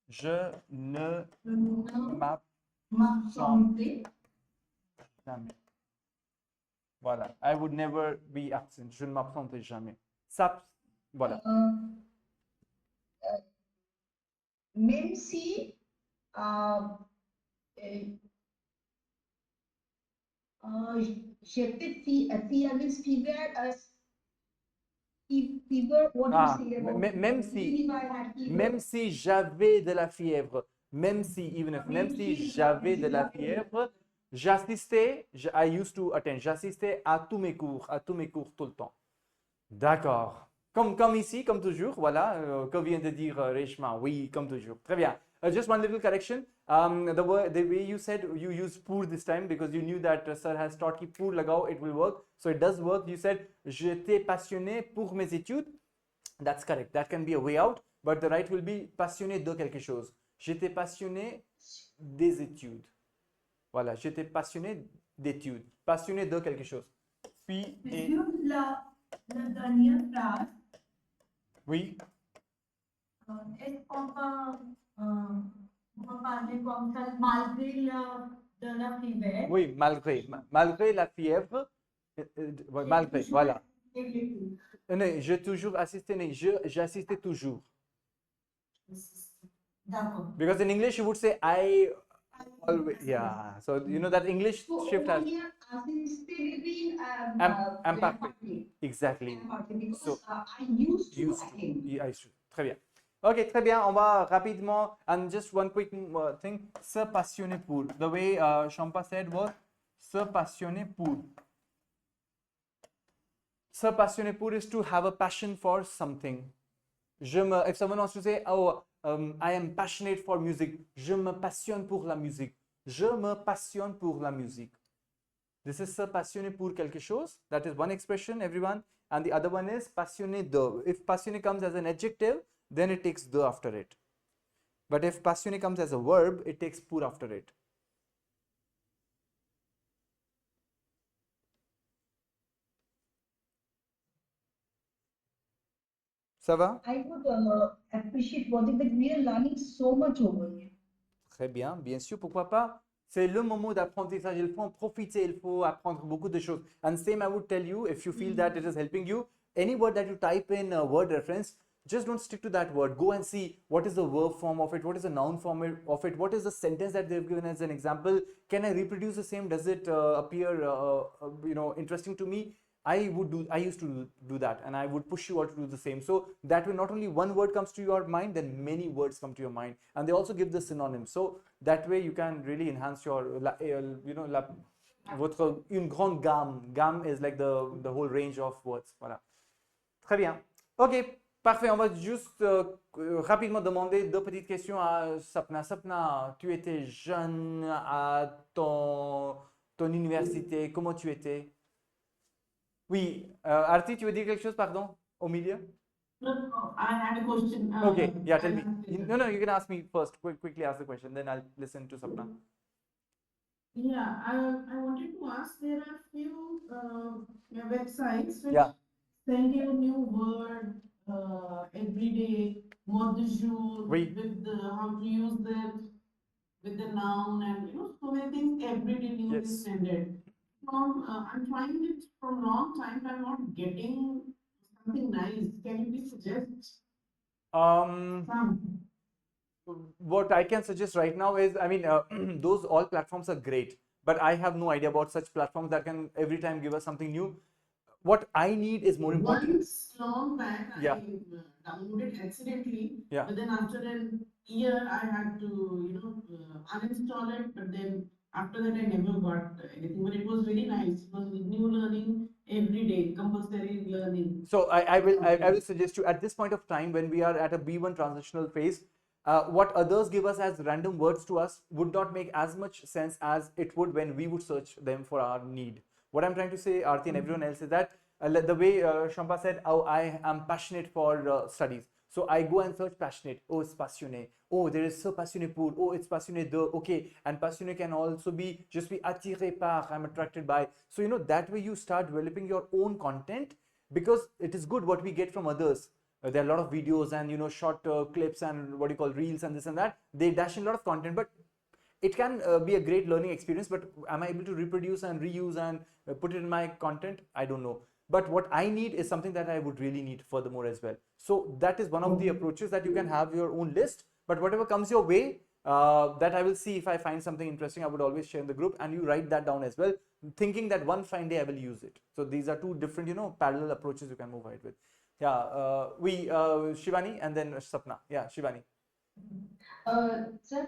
Je ne m'absentais jamais. Voilà. I would never be absent. Je ne m'absentais jamais. Ça, voilà. Même si j'étais fever, what do you say about même si, even if I had fever? même si j'avais de la fièvre, même si, even if, même si j'avais de la fièvre, j'assistais, I used to attend, j'assistais à tous mes cours tout le temps. D'accord. Comme ici, comme toujours, voilà, que vient de dire Reshma, oui, comme toujours. Très bien. Just one little correction. The way you said you used pour this time because you knew that sir has taught ki pour lagao, it will work. So it does work. You said j'étais passionné pour mes études. That's correct. That can be a way out, but the right will be passionné de quelque chose. J'étais passionné des études. Voilà, j'étais passionné d'études. Passionné de quelque chose. Puis, La dernière phrase, oui. est-ce qu'on peut parler comme ça malgré de la fièvre? Oui, malgré la fièvre, ouais, malgré, voilà. Non, j'ai toujours assisté, non, j'assistais toujours. D'accord. Because in English you would say I always, yeah. So you know that English shift has. Imparfait. Exactly. So I used to attend. I used to. Très bien. Ok, très bien. On va rapidement, and just one quick thing. Se passionner pour. The way Shampa said was se passionner pour. Se passionner pour is to have a passion for something. If someone wants to say, oh, I am passionate for music. Je me passionne pour la musique. Je me passionne pour la musique. This is se passionner pour quelque chose. That is one expression, everyone. And the other one is passionné de. If passionné comes as an adjective, then it takes de after it. But if passionné comes as a verb, it takes pour after it. Ça va? I would appreciate watching that we are learning so much over here. Très bien, bien sûr, pourquoi pas? C'est le moment d'apprentissage, il faut en profiter, il faut apprendre beaucoup de choses. And same I would tell you, if you feel that it is helping you, any word that you type in a word reference, just don't stick to that word. Go and see what is the verb form of it, what is the noun form of it, what is the sentence that they've given as an example. Can I reproduce the same? Does it appear interesting to me? I used to do that, and I would push you all to do the same. So that way, not only one word comes to your mind, then many words come to your mind, and they also give the synonyms. So that way, you can really enhance your, votre une grande gamme. Gamme is like the whole range of words. Voilà. Très bien. Ok, parfait. On va juste rapidement demander deux petites questions à Sapna. Sapna, tu étais jeune à ton université. Comment tu étais? Oui, Arti, tu veux dire quelque chose, pardon, au milieu? No, I had a question. Okay, yeah, tell me. No, you can ask me first. Quickly ask the question, then I'll listen to Sapna. Yeah, I wanted to ask, there are few websites which Yeah. send you a new word every day, mot du jour, Oui. with how to use that, with the noun, and so many things every day new Yes. is sended. I'm trying it from long time, but I'm not getting something nice. Can you please suggest some? What I can suggest right now is, I mean, those all platforms are great, but I have no idea about such platforms that can every time give us something new. What I need is more important. Once long back, Yeah. I downloaded accidentally, Yeah. but then after a year, I had to, uninstall it. But then after that, I never got anything. But it was very nice. It was new learning every day, compulsory learning. So I will suggest you at this point of time when we are at a B1 transitional phase, what others give us as random words to us would not make as much sense as it would when we would search them for our need. What I'm trying to say, Aarti and everyone else, is that the way Shampa said, oh, I am passionate for studies. So I go and search passionate. Oh, it's passionné. Oh, there is so passionné pour. Oh, it's passionné de. Okay, and passionné can also be just be attiré par. I'm attracted by. So that way you start developing your own content, because it is good what we get from others. there are a lot of videos and short clips and what you call reels and this and that. They dash in a lot of content, but it can be a great learning experience. But am I able to reproduce and reuse and put it in my content? I don't know. But what I need is something that I would really need furthermore as well. So that is one of the approaches, that you can have your own list, but whatever comes your way, that I will see. If I find something interesting, I would always share in the group, and you write that down as well, thinking that one fine day I will use it. So these are two different, parallel approaches you can move ahead with. Yeah, Shivani and then Sapna. Yeah, Shivani. Sir,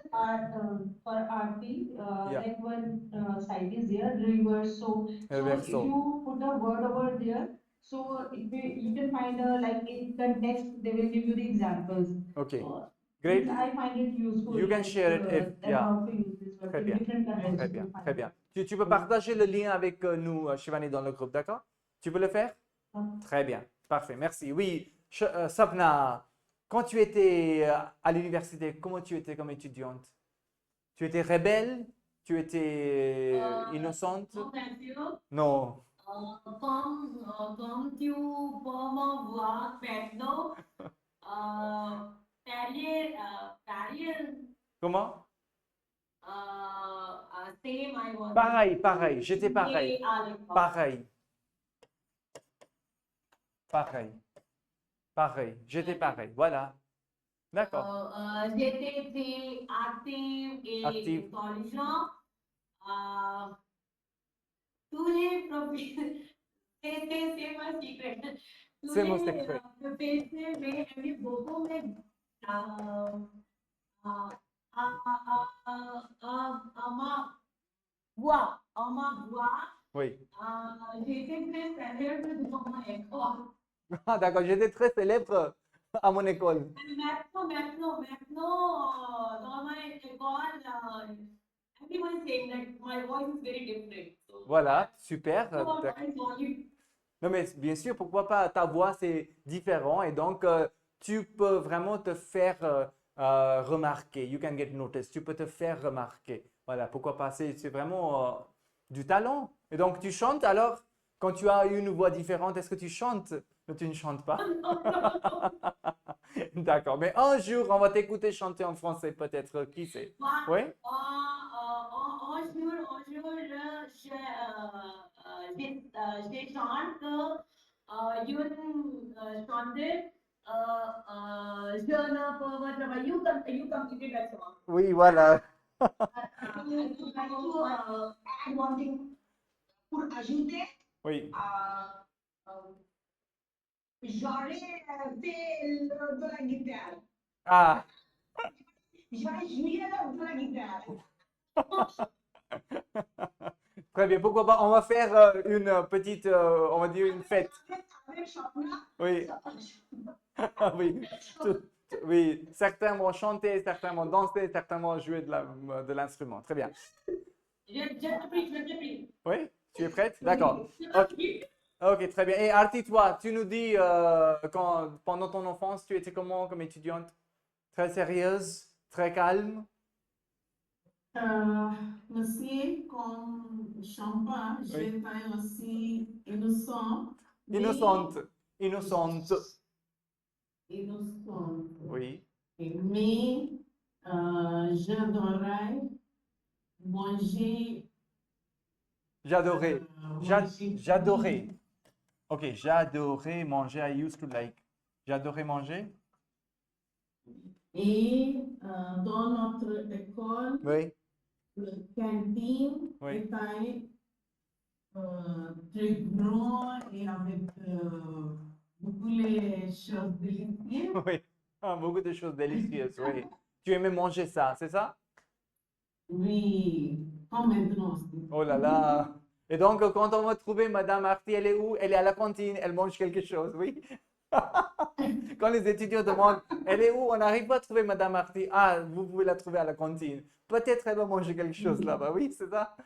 for RP, Yeah. like one site is there, reverso. So if Reverso. you put a word over there, so you can find like in context, they will give you the examples. Okay. So Great. I find it useful. You can like, share it if, that yeah. how to use this word Très in bien. different contexts. Très bien, you find très bien. it. Tu peux partager le lien avec nous, Shivani, dans le groupe, d'accord? Tu peux le faire? Très bien, parfait, merci. Oui, Sapna, quand tu étais à l'université, comment tu étais comme étudiante? Tu étais rebelle? Tu étais innocente? No, thank you. Non. Comme tu peux me voir maintenant, Comment? same I was. Pareil, j'étais pareil. Pareil. Pareil, j'étais pareil, voilà. D'accord. J'étais très active et Active. intelligent. Tous les profils, c'est ma secret. Tous C'est mon les secret. profils में अभी beaucoup में à ma voix, Oui. j'étais très célèbre dans mon école. Ah, d'accord, j'étais très célèbre à mon école. Maintenant, dans ma école, everyone is saying that my voice is very different. So, Voilà, super. so D'accord. I told you. Non, mais bien sûr, pourquoi pas? Ta voix, c'est différent et donc tu peux vraiment te faire remarquer. You can get noticed. Tu peux te faire remarquer. Voilà, pourquoi pas? C'est vraiment du talent. Et donc, tu chantes alors, quand tu as une voix différente, est-ce que tu chantes? Non, tu ne chantes pas. D'accord, mais un jour, on va t'écouter chanter en français, peut-être. Qui sait? Oui? Je chante une chanter. Je ne peux pas travailler. You completed that song. Oui, voilà. I would like to add one thing. Pour ajouter, Oui. j'aurais fait de la guitare. Ah. J'aurais joué de la guitare. Très bien, pourquoi pas? On va faire une petite, on va dire une fête. Avec Sapna. Oui. Oui. Oui, certains vont chanter, certains vont danser, certains vont jouer de l'instrument. Très bien. Je prie. Oui, tu es prête? D'accord. Ok, très bien. Et Arti, toi, tu nous dis pendant ton enfance, tu étais comment comme étudiante? Très sérieuse, très calme? Aussi, comme champagne, Oui. j'étais aussi innocent. Innocente. Innocente. Innocente. Oui. Mais j'adorais manger. J'adorais. Manger. J'adorais. Ok, j'adorais manger. I used to like. J'adorais manger. Et dans notre école, Oui. le cantine Oui. était très grand et avec beaucoup de choses délicieuses. Oui. Ah, beaucoup de choses délicieuses, oui. Tu aimais manger ça, c'est ça? Oui, comme maintenant aussi. Oh là là. Et donc, quand on va trouver Madame Arti, elle est où? Elle est à la cantine, elle mange quelque chose, oui. Quand les étudiants demandent, elle est où? On n'arrive pas à trouver Madame Arti. Ah, vous pouvez la trouver à la cantine. Peut-être elle va manger quelque chose là-bas, oui, c'est ça?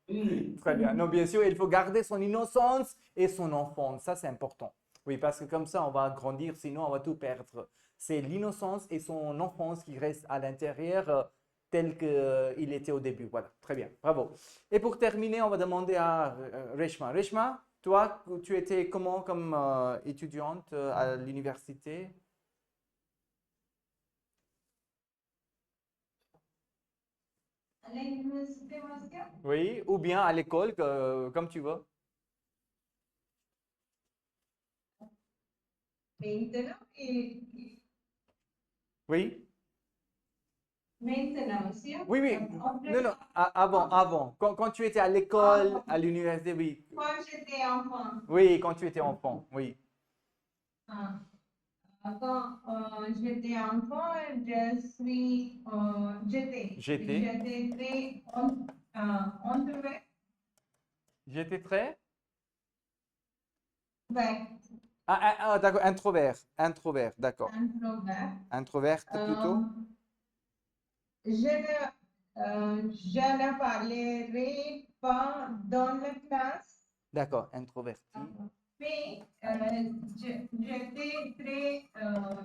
Oui. Très bien. Non, bien sûr, il faut garder son innocence et son enfance. Ça, c'est important. Oui, parce que comme ça, on va grandir, sinon on va tout perdre. C'est l'innocence et son enfance qui restent à l'intérieur tel qu'il était au début. Voilà, très bien, bravo. Et pour terminer, on va demander à Reshma. Reshma, Toi, tu étais comment comme étudiante à l'université? À l'université, monsieur? Oui, ou bien à l'école, comme tu veux. Maintenant, Oui? maintenant, monsieur? Oui, oui. Après, Non, non, avant. Quand tu étais à l'école, à l'université, oui. quand j'étais enfant, Oui, quand tu étais enfant, oui. ah, quand j'étais enfant, J'étais. j'étais très introvert. J'étais très? Ouais, D'accord, introvert, d'accord. introvert. Introverte plutôt? Je ne parlerai pas dans la classe, D'accord, introverti. mais j'étais très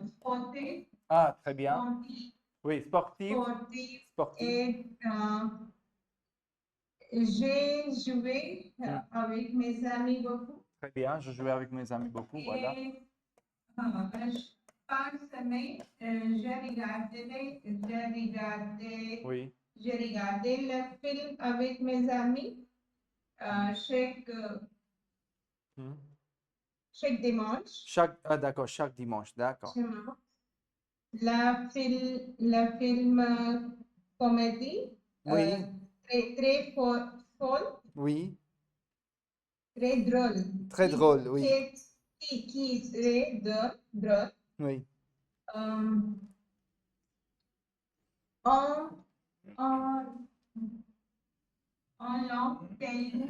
sportif, Ah, très bien. sportif, Oui, sportive. sportif Sportive. et j'ai joué Hmm. avec mes amis beaucoup. Très bien, je jouais avec mes amis beaucoup, voilà. Et par semaine, Oui. je regardais le film avec mes amis Hmm. chaque dimanche. D'accord, chaque dimanche, d'accord. Le film comédie, Oui, très folle, oui. très drôle. Très drôle, oui. Qui est très drôle. Oui. Euh, en, en, en langue telugu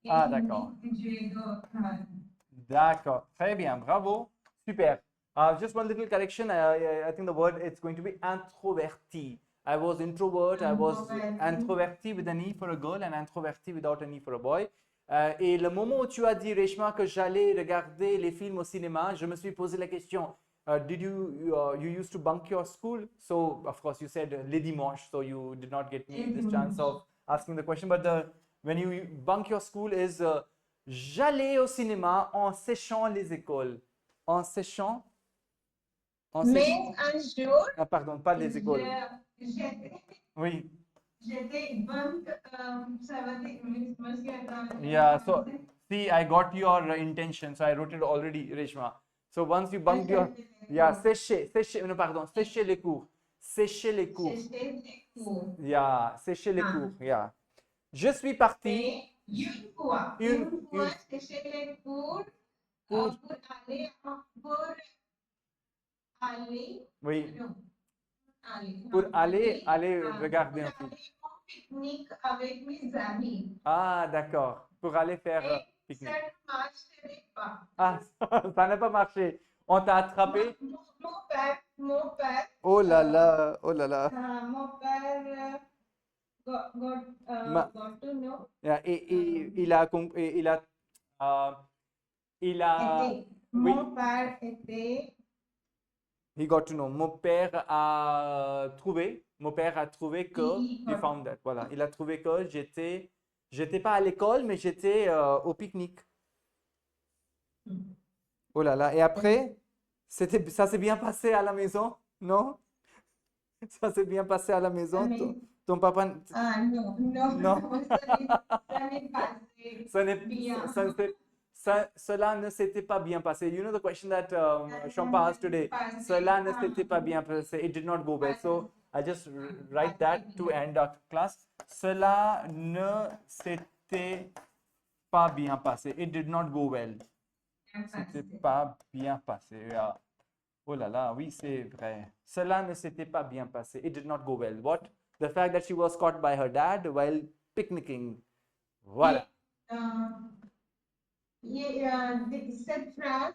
et Ah, hindi, d'accord. je D'accord. Très bien, bravo. Super. Just one little correction. I think the word it's going to be introverti. I was introvert. I was introverti with an E for a girl and introverti without an E for a boy. Et le moment où tu as dit, Reshma, que j'allais regarder les films au cinéma, je me suis posé la question. Did you used to bunk your school? So of course you said les dimanches, so you did not get me this chance of asking the question. But when you bunk your school is j'allais au cinéma en séchant les écoles. En séchant? En Mais séchant? un jour, Ah, pardon, pas les écoles. Oui. j'étais bunk, ça veut dire, monsieur, Yeah, so see, I got your intention, so I wrote it already, Reshma. So once you bunked your, yeah, no, pardon, sécher les cours. Sécher les cours. Yeah, sécher les cours, yeah. Je suis parti. Mais une fois, sécher les cours Pour, pour aller, oui, non, pour aller pour regarder un film. aller au pique-nique avec mes amis. Ah, d'accord. Pour aller faire Et ça pique-nique. ne marcherait pas. Ah, ça n'a pas marché. On t'a attrapé? Mon père, Oh là là, oh là là. mon père got to know. Yeah, et il a, il a, oui, Mon père était he got to know. Mon père a trouvé que, he found that, voilà. Il a trouvé que j'étais pas à l'école, mais j'étais au pique-nique. Oh là là. Et après, ça s'est bien passé à la maison, non? Ça s'est bien passé à la maison. Ton papa. Ah non, non, Non. ça n'est passé Ça n'est- bien. ça ne s'est- Cela ne s'était pas bien passé. You know the question that Shampa asked today. Cela ne s'était pas bien passé. It did not go well. So I just write that to end our class. Cela ne s'était pas bien passé. It did not go well. C'était pas bien passé. Yeah. Oh là là, oui, c'est vrai. Cela ne s'était pas bien passé. It did not go well. What? The fact that she was caught by her dad while picnicking. Voilà. Cette phrase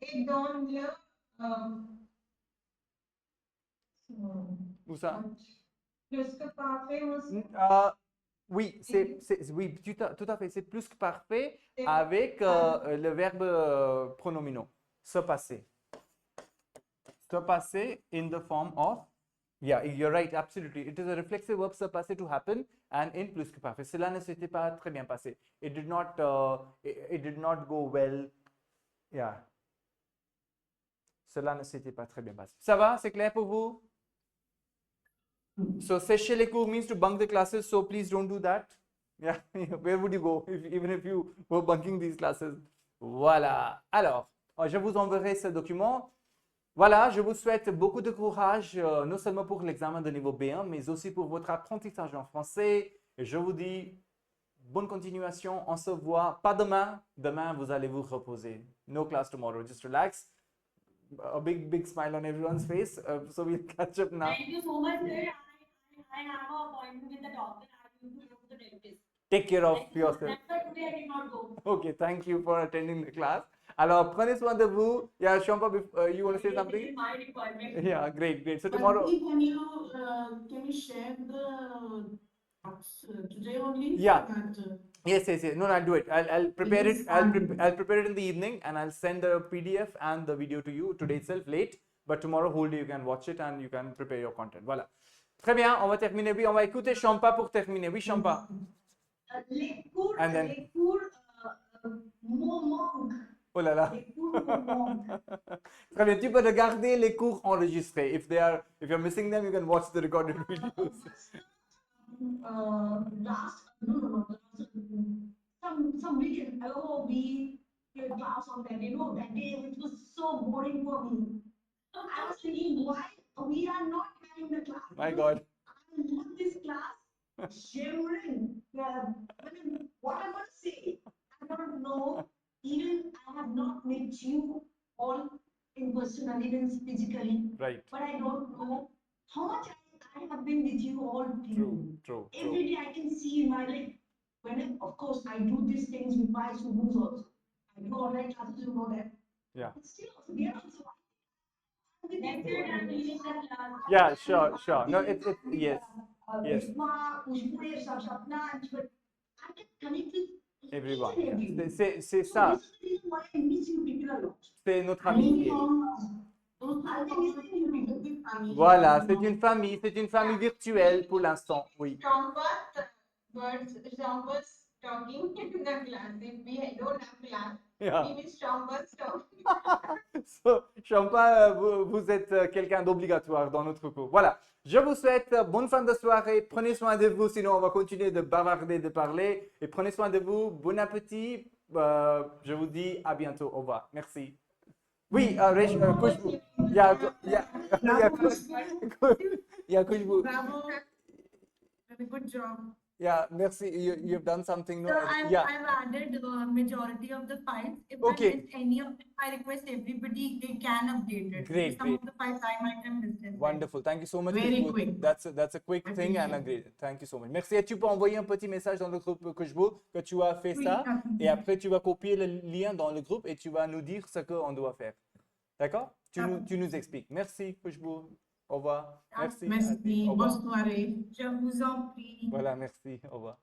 est dans le Où ça? plus que parfait aussi. Oui, oui, tout à fait. C'est plus que parfait avec le verbe pronominaux. Se passer. Se passer in the form of Yeah, you're right, absolutely. It is a reflexive verb se passer to happen and in plus que parfait. Cela ne s'était pas très bien passé. It did not go well. Yeah. Cela ne s'était pas très bien passé. Ça va? C'est clair pour vous? So, sécher les cours means to bunk the classes, so please don't do that. Yeah, where would you go even if you were bunking these classes? Voilà. Alors, je vous enverrai ce document. Voilà, je vous souhaite beaucoup de courage, non seulement pour l'examen de niveau B1, mais aussi pour votre apprentissage en français. Et je vous dis bonne continuation. On se voit pas demain. Demain, vous allez vous reposer. No class tomorrow. Just relax. A big smile on everyone's face. So we'll catch up now. Thank you so much, sir. I have an appointment with the doctor. I need to go to the dentist. Take care of yourself. That's why today I did not go. Okay, thank you for attending the class. Alors, prenez soin de vous. Yeah, Shampa, you want to say This something? is my requirement. Yeah, great. So tomorrow. Can you share the today only? Yeah. That, Yes. No, I'll do it. I'll prepare Please, it. I'll prepare it in the evening, and I'll send the PDF and the video to you today itself late. But tomorrow whole day you can watch it and you can prepare your content. Voilà. Très bien. On va terminer. Oui, on va écouter Shampa pour terminer. Oui, Shampa. Les cours, And then- les cours manquent. Oh là là. Les cours manquent. Très bien. Tu peux regarder les cours enregistrés. If you're missing them, you can watch the recorded videos. Some weekend ago we did class on that, that day which was so boring for me. I was thinking, why we are not having the class? My God. I love this class, shivering. What I'm going to say, I don't know. Even I have not met you all in person and even physically, Right. but I don't know how much I have been with you all. True. Every day I can see in my life. Of course, I do these things with my students also. I do online classes, you know that. Yeah. But still, they are also. Next year I'm leaving the class. Yeah, sure. No, it's yes. Yes. But I can connect with Everyone. each and everyone. Yeah. C'est So ça. this is the reason why I miss you people a lot. C'est notre I mean, amitié. I've been missing you people. Voilà, c'est une famille virtuelle pour l'instant. Oui. Jean was talking in the class. If we don't have class, Yeah. we miss Jean was talking. So, Champa, vous êtes quelqu'un d'obligatoire dans notre cours. Voilà. Je vous souhaite bonne fin de soirée. Prenez soin de vous, sinon on va continuer de bavarder, de parler. Et prenez soin de vous. Bon appétit. Je vous dis à bientôt. Au revoir. Merci. Oui, Khushbu. Il y a Khushbu. Bravo. Very good job. Yeah, merci. You've done something. No? So I've Yeah. added majority of the files. If Okay. I miss any of them, I request everybody they can update it. Great, Some great. of the files I might have missed. as well. Wonderful. Thank you so much. Very Khushbu. quick. That's a quick thing and a great. Thank you so much. Merci. Et tu peux envoyer un petit message dans le groupe Khushbu que tu as fait Oui, ça. absolument. Et après, tu vas copier le lien dans le groupe et tu vas nous dire ce qu'on doit faire. D'accord? Tu nous expliques. Merci, Khushbu. Au revoir. Merci. Merci. Au revoir. Bonne soirée. Je vous en prie. Voilà, merci. Au revoir.